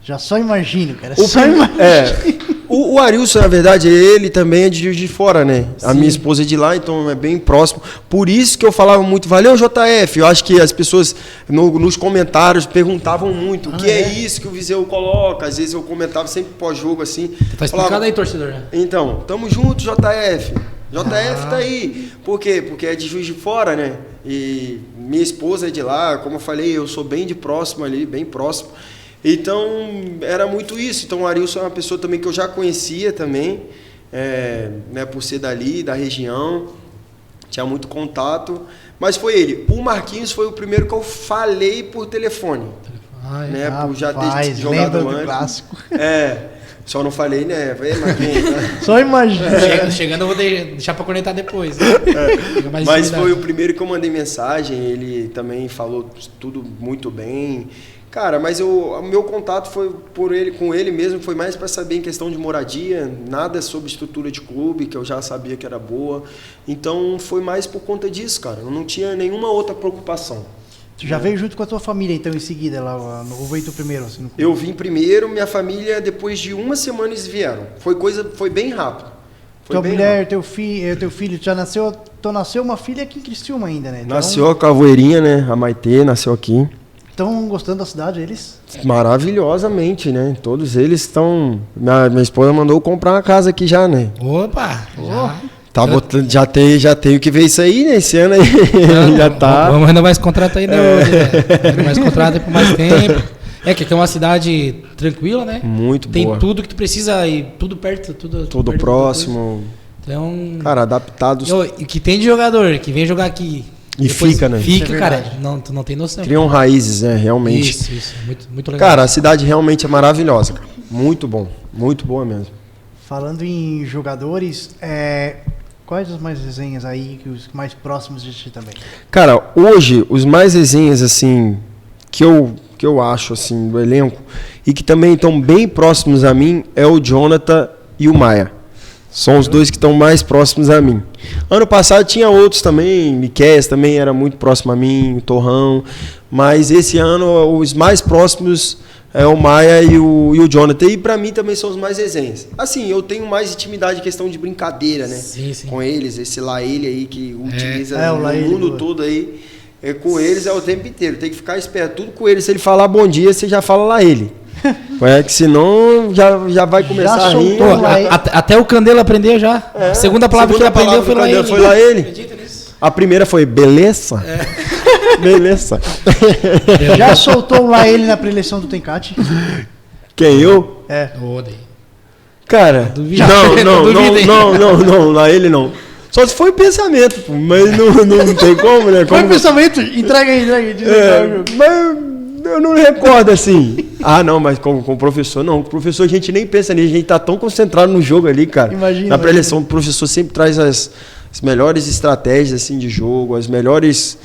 Já só imagino, cara. O Arilson, na verdade, ele também é de Juiz de Fora, né? Sim. A minha esposa é de lá, então é bem próximo. Por isso que eu falava muito, valeu, JF. Eu acho que as pessoas nos comentários perguntavam muito, o que é isso que o Viseu coloca? Às vezes eu comentava sempre pós-jogo, assim. Tá explicado aí, torcedor. Então, tamo junto, JF. JF tá aí. Por quê? Porque é de Juiz de Fora, né? E minha esposa é de lá, como eu falei, eu sou bem de próximo ali, bem próximo. Então, era muito isso. Então, o Arilson é uma pessoa também que eu já conhecia também, né, por ser dali, da região, tinha muito contato, mas foi ele. O Marquinhos foi o primeiro que eu falei por telefone, né, por já ter jogado antes. Clássico. Só não falei, né? Marquinhos, né? Só imagina. Chegando eu vou deixar pra conectar depois. Mas foi o primeiro que eu mandei mensagem, ele também falou tudo muito bem. Cara, mas o meu contato foi com ele mesmo, foi mais para saber em questão de moradia, nada sobre estrutura de clube, que eu já sabia que era boa. Então foi mais por conta disso, cara. Eu não tinha nenhuma outra preocupação. Tu já veio junto com a tua família, então, em seguida, lá no Veio tu primeiro? Assim, eu vim primeiro, minha família, depois de uma semana eles vieram. Foi bem rápido. Tua mulher, teu filho, já nasceu uma filha aqui em Criciúma ainda, né? Então, nasceu a Cavoeirinha, né? A Maitê nasceu aqui. Estão gostando da cidade, eles? Maravilhosamente, né? Todos eles estão... Minha esposa mandou comprar uma casa aqui já, né? Opa! Tá botando, já tenho que ver isso aí, né? Esse ano aí. Já tá. Vamos renovar esse contrato aí, né? Renovar esse contrato aí por mais tempo. Que aqui é uma cidade tranquila, né? Muito boa. Tem tudo que tu precisa e tudo perto. Tudo perto, próximo. Então... Cara, adaptados. E que tem de jogador que vem jogar aqui. E fica, né? Fica, cara. Tu não tem noção. Criam raízes, né? Realmente. Isso. Muito legal. Cara, a cidade realmente é maravilhosa, cara. Muito bom. Muito boa mesmo. Falando em jogadores, quais os mais resenhas aí, os mais próximos de ti também? Cara, hoje, os mais resenhas, assim, que eu acho, assim, do elenco, e que também estão bem próximos a mim, é o Jonathan e o Maia. São os dois que estão mais próximos a mim. Ano passado tinha outros também, Miqueias também era muito próximo a mim, o Torrão, mas esse ano os mais próximos é o Maia e o Jonathan, e pra mim também são os mais resenhas. Assim, eu tenho mais intimidade em questão de brincadeira, né? Sim. Com eles, esse Laele aí que utiliza o Laele, mundo todo aí, com eles é o tempo inteiro, tem que ficar esperto, tudo com ele, se ele falar bom dia, você já fala Laele. Que senão já vai começar a rir. Até o Candelo aprendeu já. A segunda palavra que ele aprendeu foi lá ele. A primeira foi beleza. Beleza. Já soltou lá ele na preleção do Tencate? Quem, eu? Cara, não, lá ele não. Só se foi pensamento, pô, mas não tem como, né? Foi pensamento? Entrega aí. Mas eu não recordo assim. Não, mas com o professor, não. Com o professor a gente nem pensa nisso, a gente tá tão concentrado no jogo ali, cara. Imagina. Na preleção, o professor sempre traz as melhores estratégias assim, de jogo, as melhores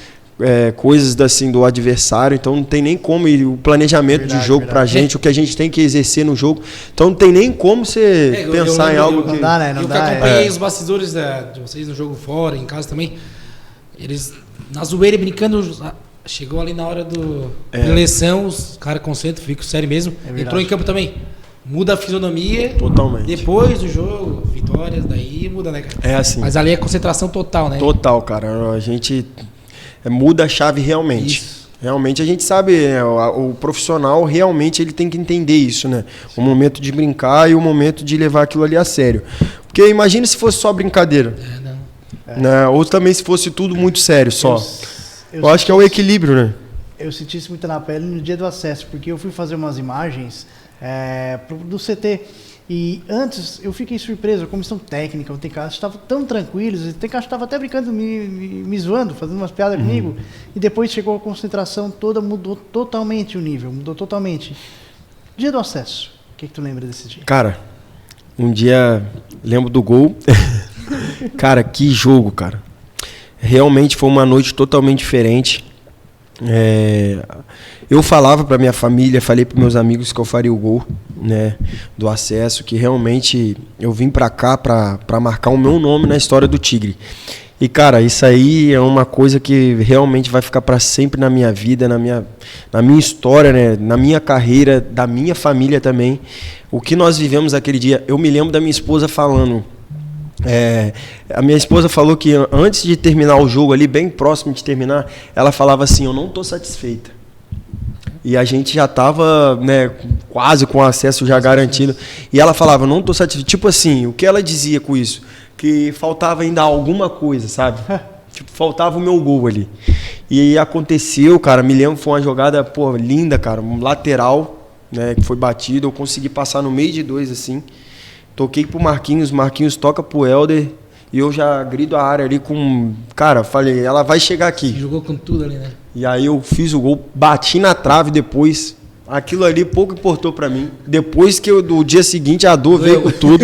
coisas assim, do adversário. Então não tem nem como o planejamento de jogo pra gente, o que a gente tem que exercer no jogo. Então não tem nem como você pensar em algo que... Não dá, né? Eu que acompanhei os bastidores de vocês no jogo fora, em casa também. Eles, na zoeira, brincando... Chegou ali na hora da eleição, os caras concentram, ficam sério mesmo. Entrou em campo também. Muda a fisionomia. Totalmente. Depois do jogo, vitórias, daí muda, né, cara? É assim. Mas ali é concentração total, né? Total, cara. A gente muda a chave realmente. Isso. Realmente a gente sabe, o profissional realmente ele tem que entender isso, né? O momento de brincar e o momento de levar aquilo ali a sério. Porque imagina se fosse só brincadeira. Né? Ou também se fosse tudo muito sério só. Eu acho que é o equilíbrio, né? Eu senti isso muito na pele no dia do acesso, porque eu fui fazer umas imagens do CT. E antes eu fiquei surpreso, a comissão técnica, o TK estavam tão tranquilos, o TK estava até brincando, me zoando, fazendo umas piadas comigo, e depois chegou a concentração toda, mudou totalmente o nível, mudou totalmente. Dia do acesso, o que tu lembra desse dia? Cara, um dia, lembro do gol, cara, que jogo, cara. Realmente foi uma noite totalmente diferente. Eu falava para minha família, falei para meus amigos que eu faria o gol, né, do acesso, que realmente eu vim para cá para marcar o meu nome na história do Tigre. E cara, isso aí é uma coisa que realmente vai ficar para sempre na minha vida, na minha história, né, na minha carreira, da minha família também. O que nós vivemos aquele dia, eu me lembro da minha esposa falando. A minha esposa falou que antes de terminar o jogo ali, bem próximo de terminar, ela falava assim, eu não estou satisfeita. E a gente já estava, né, quase com o acesso já garantido. E ela falava, não estou satisfeita. Tipo assim, o que ela dizia com isso? Que faltava ainda alguma coisa, sabe? Tipo, faltava o meu gol ali. E aconteceu, cara, me lembro, foi uma jogada, pô, linda, cara, um lateral, né, que foi batido, eu consegui passar no meio de dois, assim. Toquei pro Marquinhos toca pro Helder e eu já grito a área ali com... Cara, falei, ela vai chegar aqui. Você jogou com tudo ali, né? E aí eu fiz o gol, bati na trave depois. Aquilo ali pouco importou pra mim. Depois que do dia seguinte a dor veio com tudo.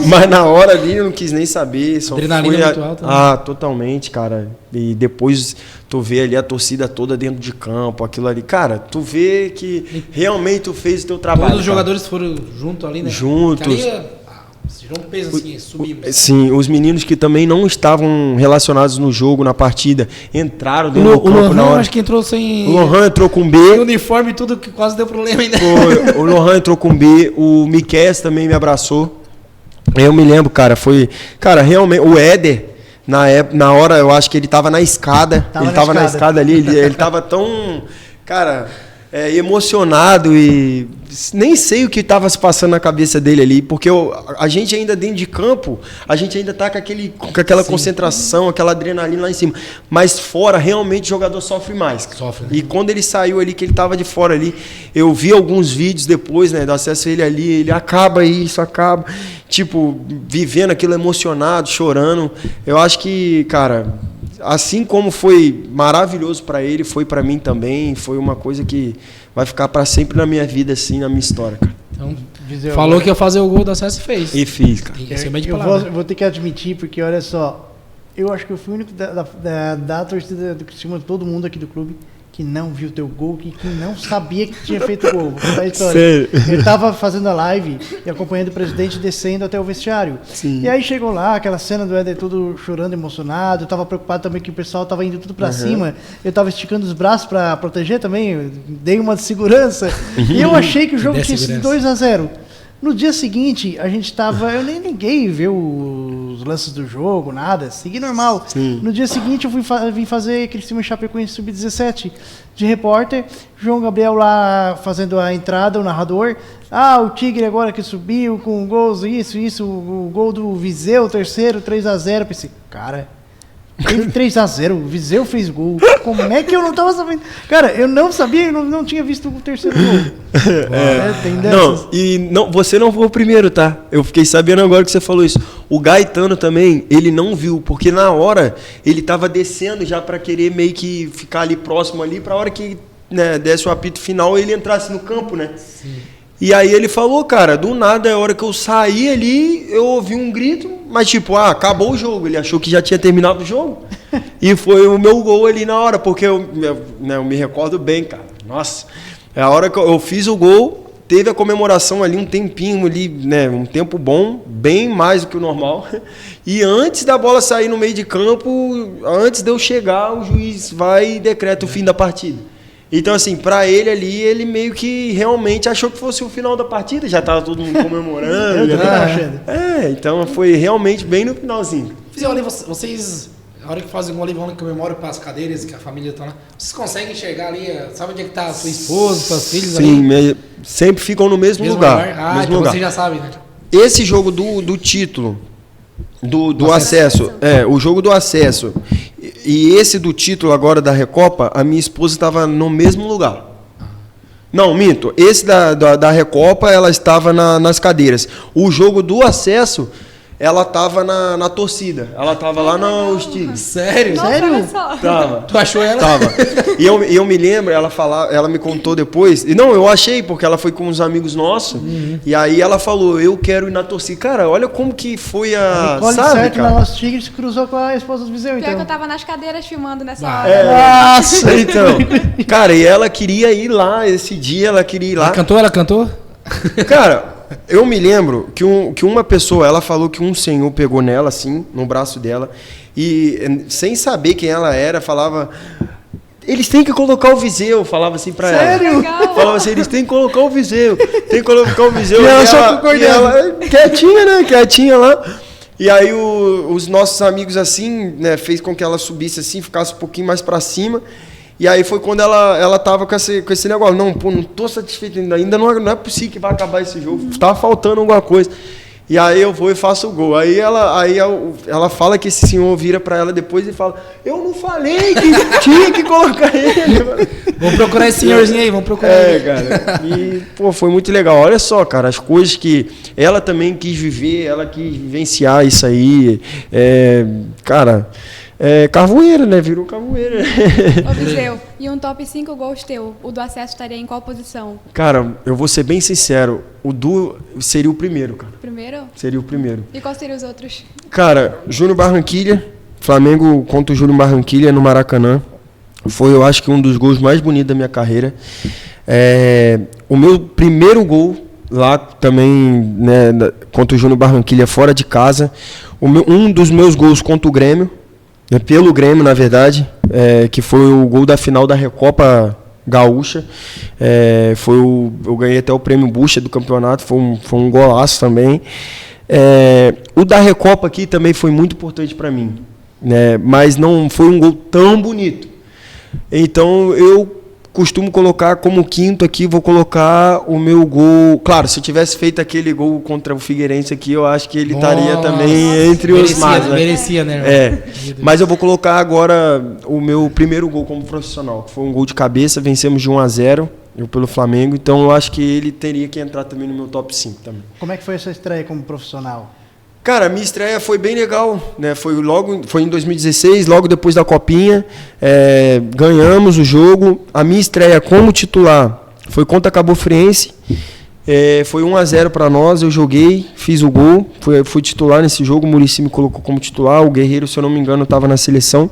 Mas na hora ali eu não quis nem saber. Só adrenalina foi muito alta, né? Totalmente, cara. E depois tu vê ali a torcida toda dentro de campo, aquilo ali. Cara, tu vê que realmente tu fez o teu trabalho. Todos os jogadores foram juntos ali, né? Juntos. Tirou um peso assim, subimos. Sim, os meninos que também não estavam relacionados no jogo, na partida, entraram dentro do campo Lohan, na hora. acho que entrou sem... O Lohan entrou com B. Sem uniforme e tudo, que quase deu problema ainda. O Lohan entrou com B. O Miquel também me abraçou. Eu me lembro, cara, foi... Cara, realmente, o Éder, na hora, eu acho que ele tava na escada. Ele tava na escada ali, ele tava tão... Cara... emocionado e nem sei o que estava se passando na cabeça dele ali, porque a gente ainda dentro de campo, a gente ainda está com aquela concentração, aquela adrenalina lá em cima, mas fora realmente o jogador sofre mais. Sofre, né? E quando ele saiu ali, que ele estava de fora ali, eu vi alguns vídeos depois, né, do acesso a ele ali, ele acaba isso, acaba, tipo, vivendo aquilo emocionado, chorando. Eu acho que, cara... Assim como foi maravilhoso para ele, foi para mim também. Foi uma coisa que vai ficar para sempre na minha vida, assim, na minha história, cara. Então, falou que ia fazer o gol do acesso e fez. E fiz, cara. Eu vou ter que admitir, porque olha só, eu acho que eu fui o único da torcida do Criciúma, todo mundo aqui do clube, que não viu teu gol, que não sabia que tinha feito gol. Vou contar a história. Sério? Eu estava fazendo a live e acompanhando o presidente descendo até o vestiário. Sim. E aí chegou lá, aquela cena do Éder tudo chorando, emocionado. Eu estava preocupado também que o pessoal estava indo tudo para cima. Eu estava esticando os braços para proteger também. Eu dei uma de segurança. E eu achei que o jogo tinha sido 2-0. No dia seguinte, a gente estava... Eu nem liguei ver os lances do jogo, nada. Segui normal. Sim. No dia seguinte, eu vim fazer Criciúma e Chapecoense Sub-17 de repórter. João Gabriel lá fazendo a entrada, o narrador. O Tigre agora que subiu com gols, isso. O gol do Viseu, terceiro, 3-0. Pensei, cara... Teve 3-0, o Viseu fez gol. Como é que eu não tava sabendo? Cara, eu não sabia, eu não tinha visto o terceiro gol. Não, você não foi o primeiro, tá? Eu fiquei sabendo agora que você falou isso. O Gaetano também, ele não viu, porque na hora ele tava descendo já para querer meio que ficar ali próximo ali, pra hora que, né, desse o apito final ele entrasse no campo, né? Sim. E aí ele falou, cara, do nada, a hora que eu saí ali, eu ouvi um grito, mas tipo, acabou o jogo. Ele achou que já tinha terminado o jogo. E foi o meu gol ali na hora, porque eu me recordo bem, cara. Nossa, a hora que eu fiz o gol, teve a comemoração ali, um tempinho ali, né, um tempo bom, bem mais do que o normal. E antes da bola sair no meio de campo, antes de eu chegar, o juiz vai e decreta o fim da partida. Então, assim, pra ele ali, ele meio que realmente achou que fosse o final da partida, já tava todo mundo comemorando. Eu também tava achando. Então foi realmente bem no finalzinho. Olha, vocês a hora que fazem um gol ali, vão comemora para as cadeiras que a família tá lá. Vocês conseguem enxergar ali, sabe onde é que tá a sua esposa, seus filhos ali? Sim, sempre ficam no mesmo lugar. Ah, mesmo então lugar. você já sabe, né? Esse jogo do título, do acesso, o jogo do acesso, e esse do título agora da Recopa, a minha esposa estava no mesmo lugar. Não, minto. Esse da Recopa, ela estava nas cadeiras. O jogo do acesso, ela estava na torcida. Ela estava lá nos times. Sério? Nossa, Sério? olha só. Tava. Tu achou ela? Tava. E eu me lembro, ela me contou depois. E não, eu achei, porque ela foi com uns amigos nossos. E aí ela falou, eu quero ir na torcida. Cara, olha como que foi a. Nicole Sabe, certo cara? na Los Tigres cruzou com a esposa do Viseu, Pior que eu então. tava nas cadeiras filmando nessa Ah, hora. Nossa! Então, cara, e ela queria ir lá, esse dia ela queria ir lá. Ela cantou? Cara, eu me lembro que uma pessoa, ela falou que um senhor pegou nela, assim, no braço dela, e sem saber quem ela era, falava, eles têm que colocar o Viseu, falava assim pra ela. Sério? Legal. Falava assim, eles têm que colocar o Viseu, tem que colocar o Viseu. E ela só concordando. e ela, quietinha, né, quietinha lá. E aí os nossos amigos, assim, né, fez com que ela subisse assim, ficasse um pouquinho mais pra cima. E aí foi quando ela tava com esse negócio. Não, pô, não tô satisfeito ainda não é possível que vai acabar esse jogo. Tava faltando alguma coisa. E aí eu vou e faço o gol. Aí ela fala que esse senhor vira pra ela depois e fala, eu não falei que tinha que colocar ele. Vamos procurar esse senhorzinho aí, vamos procurar ele. Cara. E, pô, foi muito legal. Olha só, cara, as coisas que ela também quis viver, ela quis vivenciar isso aí. Cara... Carvoeira, né? Virou carvoeira. Ô, Viseu, e um top 5 gols teu, o do acesso estaria em qual posição? Cara, eu vou ser bem sincero. O Du seria o primeiro, cara. Primeiro? Seria o primeiro. E quais seriam os outros? Cara, Júnior Barranquilla, Flamengo contra o Júnior Barranquilla no Maracanã. Foi, eu acho que um dos gols mais bonitos da minha carreira. O meu primeiro gol lá também, né, contra o Júnior Barranquilla fora de casa. Um dos meus gols contra o Grêmio. Pelo Grêmio, na verdade, que foi o gol da final da Recopa Gaúcha. Eu ganhei até o prêmio Bucha do campeonato, foi um golaço também. O da Recopa aqui também foi muito importante para mim, né? Mas não foi um gol tão bonito. Então eu costumo colocar como quinto aqui, vou colocar o meu gol. Claro, se eu tivesse feito aquele gol contra o Figueirense aqui, eu acho que ele estaria também entre os mais. Né? Merecia, né? Mas eu vou colocar agora o meu primeiro gol como profissional, que foi um gol de cabeça, vencemos de 1-0, eu pelo Flamengo, então eu acho que ele teria que entrar também no meu top 5 também. Como é que foi a sua estreia como profissional? Cara, a minha estreia foi bem legal, né? Foi em 2016, logo depois da Copinha, ganhamos o jogo. A minha estreia como titular foi contra a Cabo Friense, foi 1-0 para nós, eu joguei, fiz o gol, fui titular nesse jogo, o Muricy me colocou como titular, o Guerreiro, se eu não me engano, estava na seleção.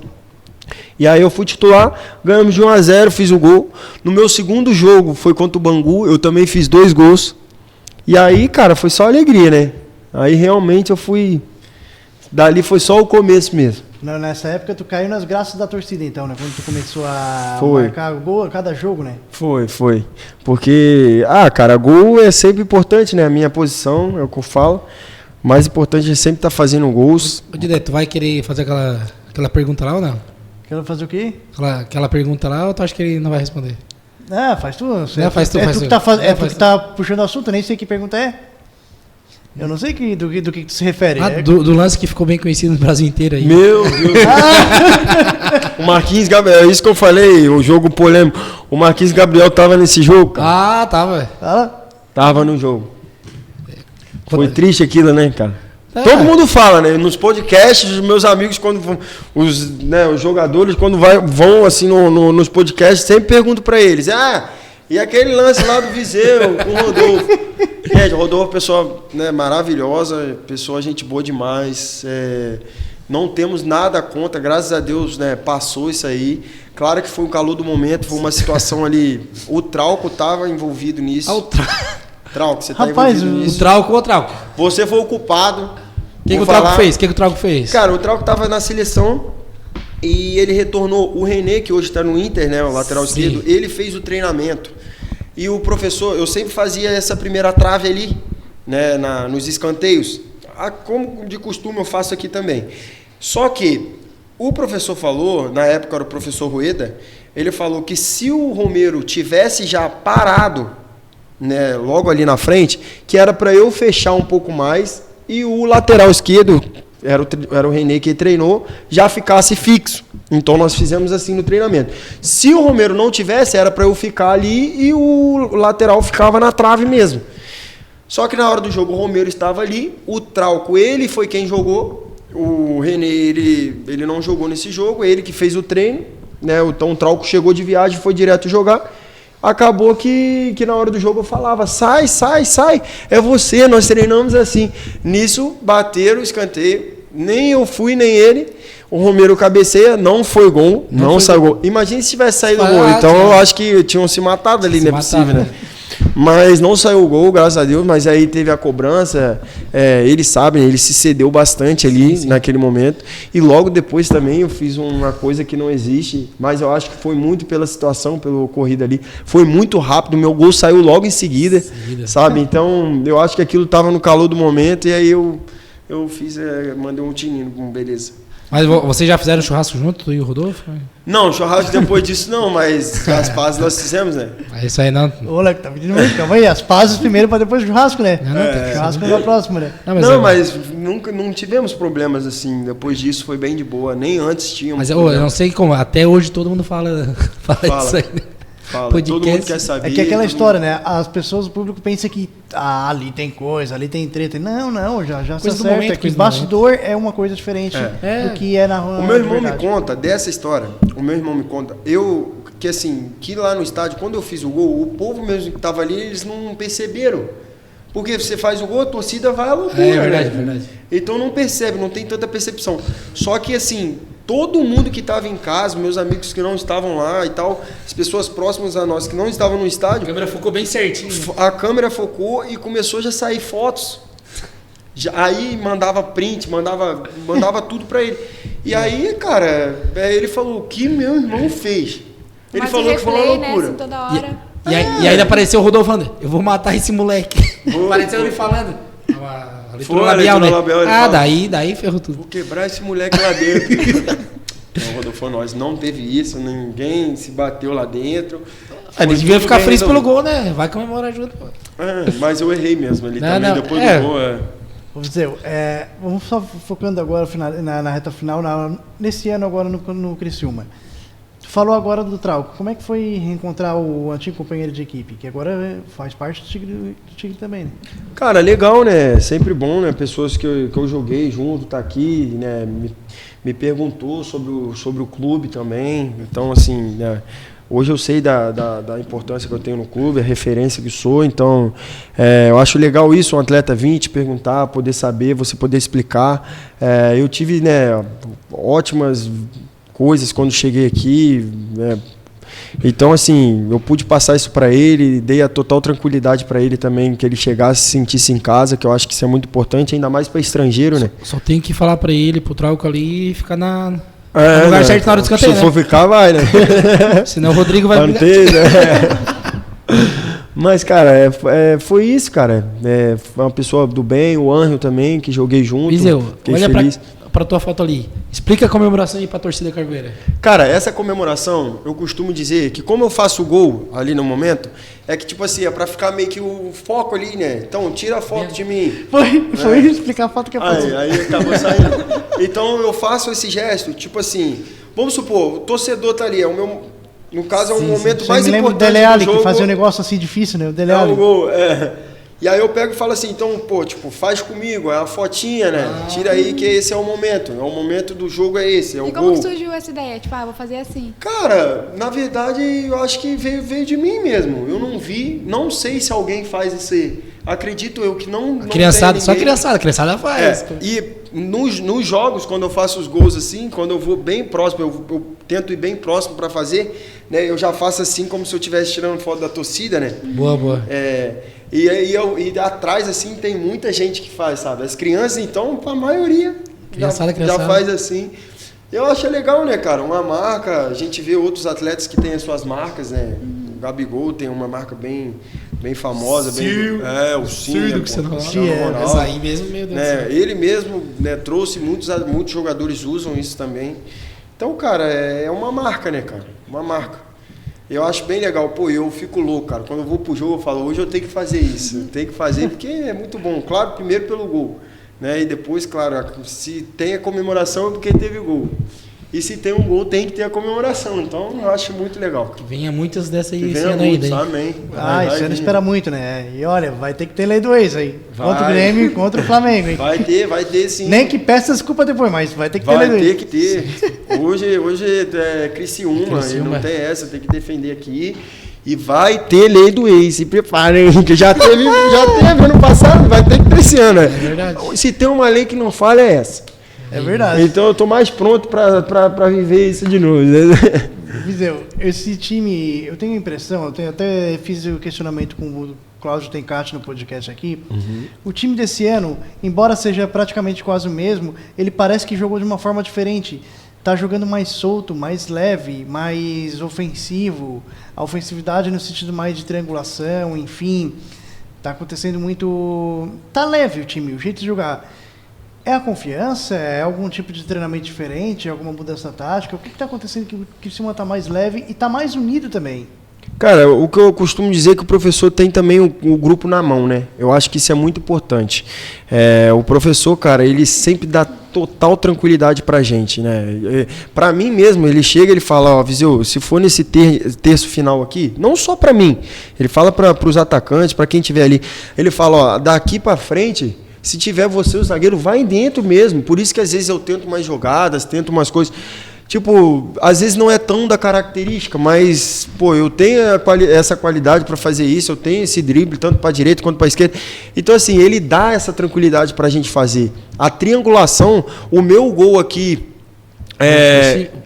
E aí eu fui titular, ganhamos de 1-0, fiz o gol. No meu segundo jogo foi contra o Bangu, eu também fiz 2 gols. E aí, cara, foi só alegria, né? Aí realmente eu fui... Dali foi só o começo mesmo. Nessa época tu caiu nas graças da torcida, então, né? Quando tu começou a Foi. marcar gol a cada jogo, né? Foi. Porque, cara, gol é sempre importante, né? A minha posição, é o que eu falo. O mais importante é sempre estar fazendo gols. Ô, Didé, tu vai querer fazer aquela pergunta lá ou não? Quero fazer o quê? Aquela pergunta lá ou tu acha que ele não vai responder? Faz tu. Faz tu. Tu que tá puxando o assunto, eu nem sei que pergunta é. Eu não sei do que tu se refere. Do lance que ficou bem conhecido no Brasil inteiro aí. Meu Deus. O Marquinhos Gabriel, é isso que eu falei, o jogo polêmico. O Marquinhos Gabriel tava nesse jogo, cara. Tava. Fala. Tava no jogo. Foi triste aquilo, né, cara? É. Todo mundo fala, né? Nos podcasts, os meus amigos, quando vão, os jogadores, quando vão assim nos podcasts, sempre pergunto pra eles: e aquele lance lá do Viseu com o Rodolfo? Gente, o Rodolfo é uma pessoa, né, maravilhosa, pessoa, gente boa demais. Não temos nada contra, graças a Deus, né, passou isso aí. Claro que foi o calor do momento, foi uma situação ali. O Trauco estava envolvido nisso. Trauco, você está envolvido nisso. O Trauco. Você foi o culpado. O que o Trauco fez? Cara, o Trauco estava na seleção e ele retornou. O René, que hoje está no Inter, né, o lateral esquerdo, ele fez o treinamento. E o professor, eu sempre fazia essa primeira trave ali, né, nos escanteios. Como de costume eu faço aqui também. Só que O professor falou, na época era o professor Rueda, ele falou que se o Romero tivesse já parado, né, logo ali na frente, que era para eu fechar um pouco mais e o lateral esquerdo, era o René que treinou, já ficasse fixo. Então nós fizemos assim no treinamento. Se o Romero não tivesse, era para eu ficar ali e o lateral ficava na trave mesmo. Só que na hora do jogo o Romero estava ali, o Trauco, ele foi quem jogou, o René, ele não jogou nesse jogo, ele que fez o treino, né? Então o Trauco chegou de viagem, foi direto jogar. Acabou que na hora do jogo eu falava, sai, é você, nós treinamos assim. Nisso, bateram o escanteio, nem eu fui, nem ele. O Romero cabeceia, não foi gol, não saiu gol. Imagina se tivesse saído gol, então eu acho que tinham se matado ali, não é possível, né? Mas não saiu o gol, graças a Deus, mas aí teve a cobrança, eles sabem, ele se cedeu bastante ali naquele momento, e logo depois também eu fiz uma coisa que não existe, mas eu acho que foi muito pela situação, pelo ocorrido ali, foi muito rápido, meu gol saiu logo em seguida. Sabe, então eu acho que aquilo estava no calor do momento, e aí eu fiz, mandei um tininho, beleza. Mas vocês já fizeram churrasco junto, tu e o Rodolfo? Não, churrasco depois disso não, mas as pazes nós fizemos, né? Isso aí não. Ô, Leco, tá pedindo muito. Calma aí, as pazes primeiro para depois o churrasco, né? Não, churrasco na próxima, né? Mas nunca não tivemos problemas assim. Depois disso foi bem de boa, nem antes tínhamos. Mas eu não sei como, até hoje todo mundo fala isso aí, né? Fala, todo mundo quer saber. É que é aquela história, né? As pessoas, o público pensa que ali tem coisa, ali tem treta. Não, já se acerta. É que bastidor é uma coisa diferente do que é na rua. O meu irmão me conta dessa história. Que lá no estádio, quando eu fiz o gol, o povo mesmo que estava ali, eles não perceberam. Porque você faz o gol, a torcida vai à loucura. É verdade. Então não percebe, não tem tanta percepção. Só que assim, todo mundo que estava em casa, meus amigos que não estavam lá e tal, as pessoas próximas a nós que não estavam no estádio... A câmera focou bem certinho. A câmera focou e começou já a sair fotos. Aí mandava print, mandava tudo pra ele. E aí, cara, ele falou, o que meu irmão fez? Ele falou que foi uma loucura. Né, assim, toda hora. E aí apareceu o Rodolfo falando, eu vou matar esse moleque. Apareceu ele falando. A leitura labial, né? Daí ferrou tudo. Vou quebrar esse moleque lá dentro. Não, Rodolfo, nós não teve isso, ninguém se bateu lá dentro. Ele devia ficar feliz pelo gol, né? Vai comemorar junto. Pô. Mas eu errei mesmo ali também, depois do gol. Vou dizer, vamos só focando agora na reta final, nesse ano agora no Criciúma. Tu falou agora do Trauco. Como é que foi reencontrar o antigo companheiro de equipe? Que agora faz parte do Tigre também, né? Cara, legal, né? Sempre bom, né? Pessoas que eu joguei junto, tá aqui, né? Me perguntou sobre o clube também. Então, assim, né? Hoje eu sei da importância que eu tenho no clube, a referência que sou. Então, eu acho legal isso, um atleta vir te perguntar, poder saber, você poder explicar. Eu tive, né, ótimas coisas quando cheguei aqui, né? Então, assim, eu pude passar isso para ele, dei a total tranquilidade para ele também, que ele chegasse, se sentisse em casa, que eu acho que isso é muito importante, ainda mais para estrangeiro, né? Só tem que falar para ele, pro Trauco ali, ficar no lugar certo na hora do escanteio, se for ficar, vai, né? Senão o Rodrigo vai brigar. Mas, cara, foi isso, cara. Foi uma pessoa do bem, o Ângelo também, que joguei junto. Viseu, olha pra tua foto ali. Explica a comemoração aí pra torcida carvoeira. Cara, essa comemoração, eu costumo dizer que como eu faço o gol ali no momento, é que tipo assim, é pra ficar meio que o foco ali, né? Então, tira a foto de mim. Foi explicar a foto que eu faço. Aí acabou saindo. Então, eu faço esse gesto, tipo assim, vamos supor, o torcedor tá ali, no caso é um momento mais importante do jogo. Eu me lembro do Dele Alli, que fazia um negócio assim difícil, né? O Dele Alli. O gol, E aí eu pego e falo assim, então, faz comigo, é a fotinha, né? Tira aí que esse é o momento do jogo é esse, é o gol. E como que surgiu essa ideia? Tipo, vou fazer assim. Cara, na verdade, eu acho que veio de mim mesmo. Eu não sei se alguém faz esse... Acredito eu que não criançada, só criançada faz. E nos jogos, quando eu faço os gols assim, quando eu vou bem próximo, eu tento ir bem próximo para fazer, né? Eu já faço assim como se eu estivesse tirando foto da torcida, né? Boa. E atrás, assim, tem muita gente que faz, sabe? As crianças, então, a maioria já faz assim. Eu acho legal, né, cara? Uma marca, a gente vê outros atletas que têm as suas marcas, né? O Gabigol tem uma marca bem famosa. O Sim, que você não fala. Essa aí mesmo, meu Deus do céu. Ele mesmo, né, trouxe, muitos jogadores usam isso também. Então, cara, é uma marca, né, cara? Uma marca. Eu acho bem legal. Pô, eu fico louco, cara. Quando eu vou pro jogo, eu falo, hoje eu tenho que fazer isso. Eu tenho que fazer porque é muito bom. Claro, primeiro pelo gol, né? E depois, claro, se tem a comemoração é porque teve gol. E se tem um gol, tem que ter a comemoração. Então, eu acho muito legal. Que venha muitas dessas aí Que esse venha ano muitos, ainda. amém. Esse ano espera muito, né? E olha, vai ter que ter lei do ex aí. Vai. Contra o Grêmio e contra o Flamengo, hein? Vai ter sim. Nem que peça desculpa depois, mas vai ter que ter Vai lei do ex. ter que ter. Hoje é Criciúma, e não tem essa, tem que defender aqui. E vai ter lei do ex, se preparem, que já teve ano passado, vai ter que ter esse ano. É verdade. Se tem uma lei que não falha, é essa. É verdade. Então eu tô mais pronto pra viver isso de novo. Viseu, esse time, eu tenho a impressão, até fiz o questionamento com o Cláudio Tencati no podcast aqui. O time desse ano, embora seja praticamente quase o mesmo, ele parece que jogou de uma forma diferente. Tá jogando mais solto, mais leve, mais ofensivo. A ofensividade no sentido mais de triangulação, enfim. Tá acontecendo muito... Tá leve o time, o jeito de jogar. É a confiança? É algum tipo de treinamento diferente? É alguma mudança tática? O que está acontecendo que o Criciúma está mais leve e está mais unido também? Cara, o que eu costumo dizer é que o professor tem também o grupo na mão, né? Eu acho que isso é muito importante. O professor, cara, ele sempre dá total tranquilidade pra gente, né? Pra mim mesmo, ele chega e ele fala, ó, Viseu, se for nesse terço final aqui, não só pra mim, ele fala pros atacantes, pra quem estiver ali, ele fala, ó, daqui pra frente... Se tiver você, o zagueiro, vai dentro mesmo. Por isso que às vezes eu tento mais jogadas, tento umas coisas. Tipo, às vezes não é tão da característica, mas, pô, eu tenho essa qualidade para fazer isso, eu tenho esse drible, tanto para a direita quanto para a esquerda. Então, assim, ele dá essa tranquilidade para a gente fazer. A triangulação, o meu gol aqui...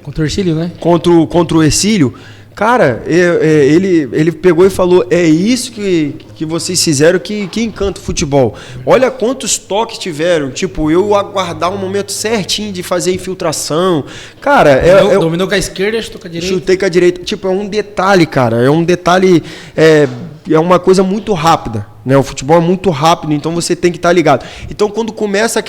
Contra o Ercílio, né? Contra o Ercílio... Cara, ele pegou e falou, é isso que vocês fizeram que encanta o futebol. Olha quantos toques tiveram, tipo, eu aguardar um momento certinho de fazer infiltração. Cara, dominou com a esquerda, chutou com a direita. Chutei com a direita. Tipo, é um detalhe, cara, é um detalhe, é uma coisa muito rápida, né? O futebol é muito rápido, então você tem que estar ligado. Então, quando começa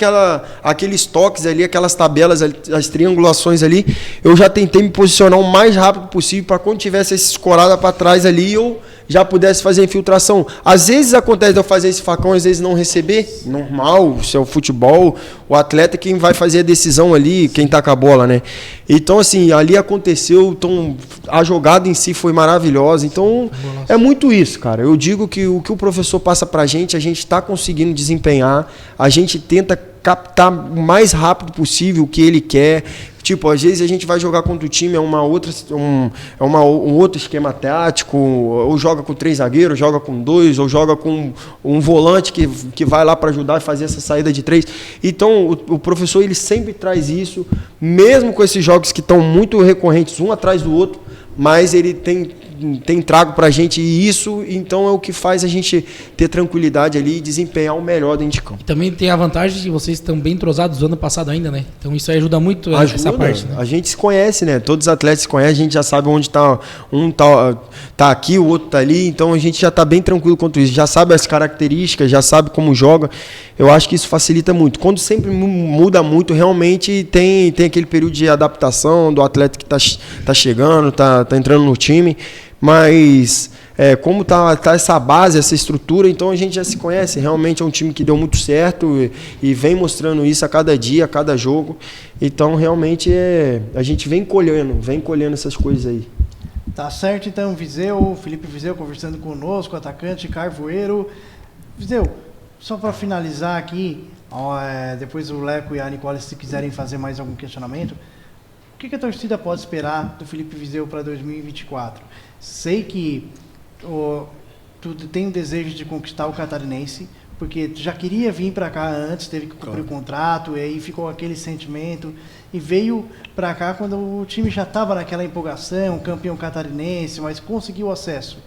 aqueles toques ali, aquelas tabelas, as triangulações ali, eu já tentei me posicionar o mais rápido possível para quando tivesse essa escorada para trás ali, eu já pudesse fazer a infiltração. Às vezes acontece de eu fazer esse facão, às vezes não receber. Normal, isso é o futebol, o atleta é quem vai fazer a decisão ali, quem tá com a bola, né? Então, assim, ali aconteceu, então, a jogada em si foi maravilhosa. Então, é muito isso, cara. Eu digo que o que o professor passa pra gente, a gente tá conseguindo desempenhar, a gente tenta captar o mais rápido possível o que ele quer. Tipo, às vezes a gente vai jogar contra o time, um outro esquema tático, ou joga com 3 zagueiros, joga com 2, ou joga com um volante que vai lá para ajudar a fazer essa saída de 3. Então, o professor ele sempre traz isso, mesmo com esses jogos que estão muito recorrentes, um atrás do outro, mas ele tem trago pra gente isso, então é o que faz a gente ter tranquilidade ali e desempenhar o melhor dentro de campo. E também tem a vantagem de vocês estão bem entrosados do ano passado ainda, né? Então isso aí ajuda muito essa parte, né? A gente se conhece, né? Todos os atletas se conhecem, a gente já sabe onde tá um tá aqui, o outro tá ali, então a gente já tá bem tranquilo quanto isso, já sabe as características, já sabe como joga. Eu acho que isso facilita muito. Quando sempre muda muito, realmente tem aquele período de adaptação do atleta que tá chegando, tá entrando no time. Mas como tá essa base, essa estrutura, então a gente já se conhece. Realmente é um time que deu muito certo e vem mostrando isso a cada dia, a cada jogo. Então realmente a gente vem colhendo essas coisas aí. Tá certo, então, Felipe Viseu conversando conosco, atacante Carvoeiro. Viseu, só para finalizar aqui, depois o Leco e a Nicole, se quiserem fazer mais algum questionamento, o que a torcida pode esperar do Felipe Viseu para 2024? Sei que tu tem o desejo de conquistar o catarinense, porque tu já queria vir para cá antes, teve que cumprir o contrato, e aí ficou aquele sentimento, e veio para cá quando o time já estava naquela empolgação, campeão catarinense, mas conseguiu acesso.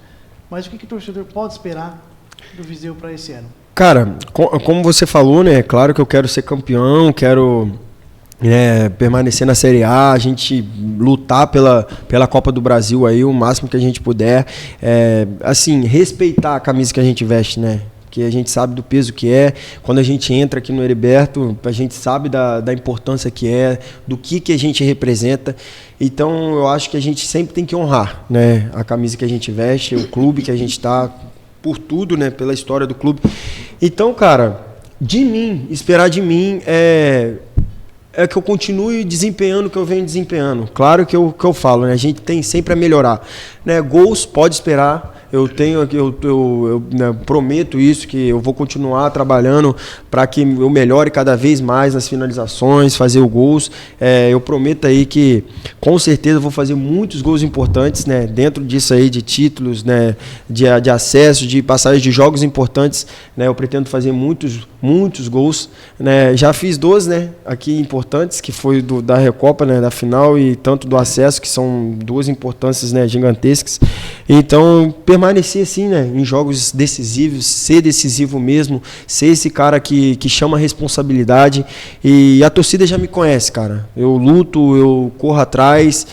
Mas o que o torcedor pode esperar do Viseu para esse ano? Cara, como você falou, né? Claro que eu quero ser campeão, quero... permanecer na Série A, a gente lutar pela Copa do Brasil aí o máximo que a gente puder, assim, respeitar a camisa que a gente veste, né? porque a gente sabe do peso que é. Quando a gente entra aqui no Heriberto, a gente sabe da importância que é, do que a gente representa. Então, eu acho que a gente sempre tem que honrar, né, a camisa que a gente veste, o clube que a gente está, por tudo, né, pela história do clube. Então, cara, esperar de mim é que eu continue desempenhando o que eu venho desempenhando. Claro que eu falo, né? A gente tem sempre a melhorar, né? Gols, pode esperar. Eu prometo isso, que eu vou continuar trabalhando para que eu melhore cada vez mais nas finalizações, fazer os gols. Eu prometo aí que com certeza vou fazer muitos gols importantes, né? Dentro disso aí de títulos, né? De acesso, de passagem de jogos importantes, né? Eu pretendo fazer muitos gols, né? Já fiz 12, né? Aqui importantes, que foi da Recopa, né? Da final, e tanto do acesso, que são 2 importâncias, né? Gigantescas. Então, permanecer assim, né, em jogos decisivos, ser decisivo mesmo, ser esse cara que chama a responsabilidade. E a torcida já me conhece, cara. Eu luto, eu corro atrás,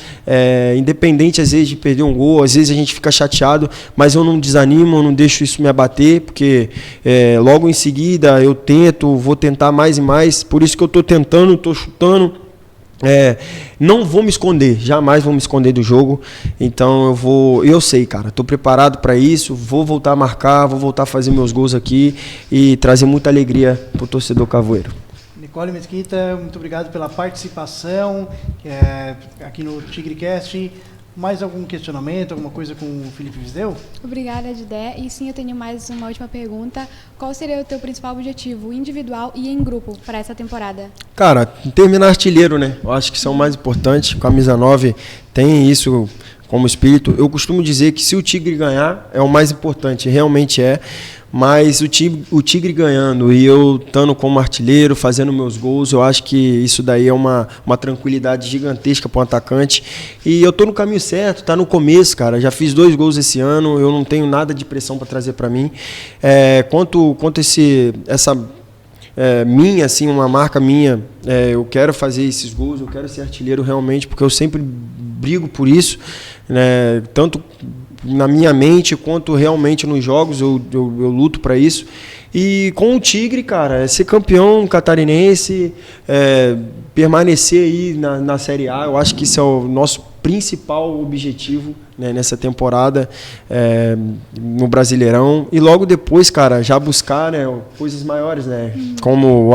independente às vezes de perder um gol, às vezes a gente fica chateado, mas eu não desanimo, eu não deixo isso me abater, porque logo em seguida eu vou tentar mais e mais. Por isso que eu estou tentando, estou chutando. Não vou me esconder, jamais vou me esconder do jogo. Então eu sei, cara, estou preparado para isso, vou voltar a marcar, vou voltar a fazer meus gols aqui e trazer muita alegria pro torcedor cavoeiro. Nicole Mesquita, muito obrigado pela participação aqui no TigreCast. Mais algum questionamento, alguma coisa com o Felipe Viseu? Obrigada, Didé. E sim, eu tenho mais uma última pergunta. Qual seria o teu principal objetivo, individual e em grupo, para essa temporada? Cara, terminar artilheiro, né? Eu acho que isso é o mais importante. Camisa 9 tem isso como espírito. Eu costumo dizer que se o Tigre ganhar, é o mais importante, realmente é. Mas o Tigre ganhando e eu estando como artilheiro, fazendo meus gols, eu acho que isso daí é uma tranquilidade gigantesca para um atacante. E eu estou no caminho certo, tá no começo, cara. Já fiz 2 gols esse ano, eu não tenho nada de pressão para trazer para mim. Quanto essa minha, assim, uma marca minha, eu quero fazer esses gols, eu quero ser artilheiro realmente, porque eu sempre brigo por isso, né? Tanto na minha mente quanto realmente nos jogos, eu luto para isso. E com o Tigre, cara, ser campeão catarinense, permanecer aí na Série A, eu acho que isso é o nosso principal objetivo, né, nessa temporada, no Brasileirão. E logo depois, cara, já buscar, né, coisas maiores, né, como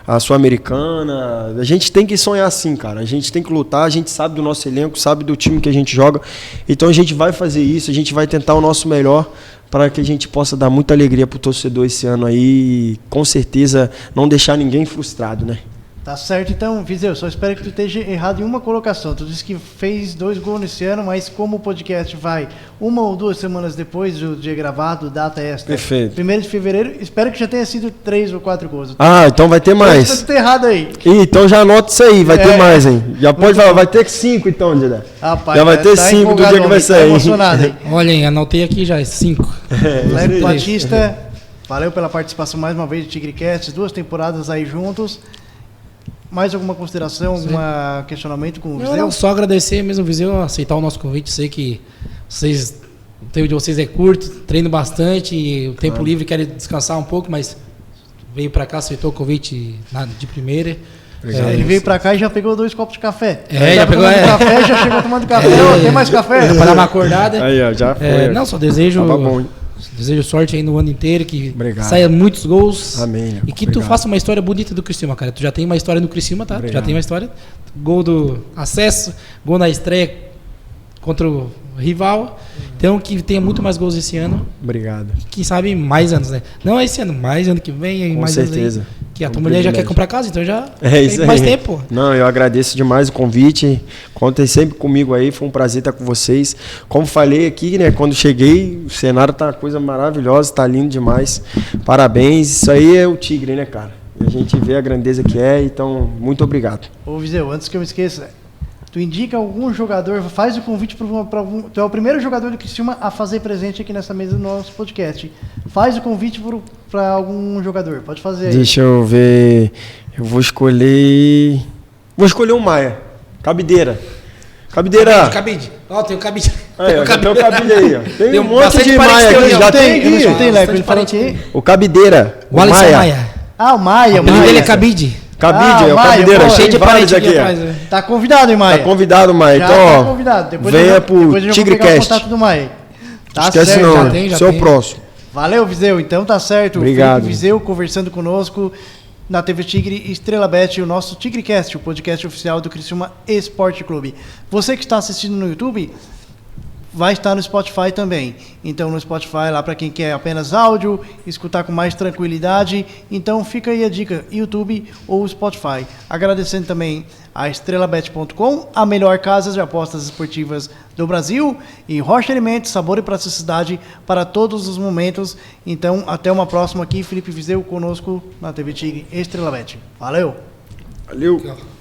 a Sul-Americana. A gente tem que sonhar assim, cara. A gente tem que lutar, a gente sabe do nosso elenco, sabe do time que a gente joga. Então a gente vai fazer isso, a gente vai tentar o nosso melhor para que a gente possa dar muita alegria pro torcedor esse ano aí e, com certeza, não deixar ninguém frustrado, né? Tá certo, então, Viseu, só espero que tu esteja errado em uma colocação. Tu disse que fez 2 gols nesse ano, mas como o podcast vai 1 ou 2 semanas depois do dia gravado, data esta. Perfeito. 1º de fevereiro, espero que já tenha sido 3 ou 4 gols. Então vai ter mais. Tá errado aí. Então já anota isso aí, vai ter mais, hein? Já pode falar, vai ter 5 então, Didé. Rapaz, já vai ter 5 do dia que vai sair. Tá emocionado, hein? Olha, hein, anotei aqui já, 5. Leco Batista, valeu pela participação mais uma vez do TigreCast, 2 temporadas aí juntos. Mais alguma consideração, algum questionamento com o Viseu? Não, só agradecer mesmo o Viseu aceitar o nosso convite. Sei que o tempo de vocês é curto, treino bastante e o tempo livre querem descansar um pouco, mas veio para cá, aceitou o convite de primeira. Ele veio pra cá e já pegou 2 copos de café. Já pegou café, já chegou tomando café. Tem mais café? Para dar uma acordada. Aí, ó, já foi. Não, só desejo. Tava bom, hein? Desejo sorte aí no ano inteiro, que obrigado. saia muitos gols. Amém. E que tu faça uma história bonita do Criciúma, cara. Tu já tem uma história no Criciúma, tá? Obrigado. Tu já tem uma história. Gol do acesso, gol na estreia contra o rival. Então que tenha muito mais gols esse ano. Obrigado. E quem sabe mais anos, né? Não esse ano, mais ano que vem, com mais certeza. Anos aí, que a tua mulher já quer comprar casa, então já isso tem mais aí. tempo. Não, eu agradeço demais o convite. Contem sempre comigo aí, foi um prazer estar com vocês. Como falei aqui, né, quando cheguei, o cenário tá uma coisa maravilhosa, tá lindo demais. Parabéns, isso aí é o Tigre, né, cara? E a gente vê a grandeza que é, então, muito obrigado. Ô, Viseu, antes que eu me esqueça, tu indica algum jogador, faz o convite para algum. Tu é o primeiro jogador do Criciúma a fazer presente aqui nessa mesa do nosso podcast. Faz o convite para algum jogador, pode fazer aí. Deixa eu ver. Eu vou escolher o Maia. Cabideira. Cabide. Ó, tem o Cabide. Aí, ó, já tem o cabide aí, ó. Tem um monte bastante de Maia parecido, aqui, eu já Eu tem não aqui. escutei, Leco. Bastante Ele falou parente. que... O Cabideira. O Alisson Maia. Ah, o Maia. O apelido Maia. dele é Cabide. Cabide, Ah, é o Maia, Cabideira. pô, Cheio Cheio de de vários parente aqui, aqui ó. atrás. Né? Tá convidado, hein, Maia? Tá convidado, Maia. Já Então, tá ó, convidado. Depois venha eu vou pro pegar o TigreCast. contato do Maia. Tá Esquece certo. não, já né? tem, já Seu tem. próximo. Valeu, Viseu. Então tá certo. Obrigado. Felipe Viseu conversando conosco na TV Tigre Estrela Bet, o nosso TigreCast, o podcast oficial do Criciúma Esporte Clube. Você que está assistindo no YouTube, vai estar no Spotify também. Então no Spotify, lá para quem quer apenas áudio, escutar com mais tranquilidade. Então fica aí a dica, YouTube ou Spotify. Agradecendo também a estrelabet.com, a melhor casa de apostas esportivas do Brasil, e Rocha Alimentos, sabor e praticidade para todos os momentos. Então até uma próxima aqui, Felipe Viseu conosco na TV Tigre Estrela Bet. Valeu! Valeu.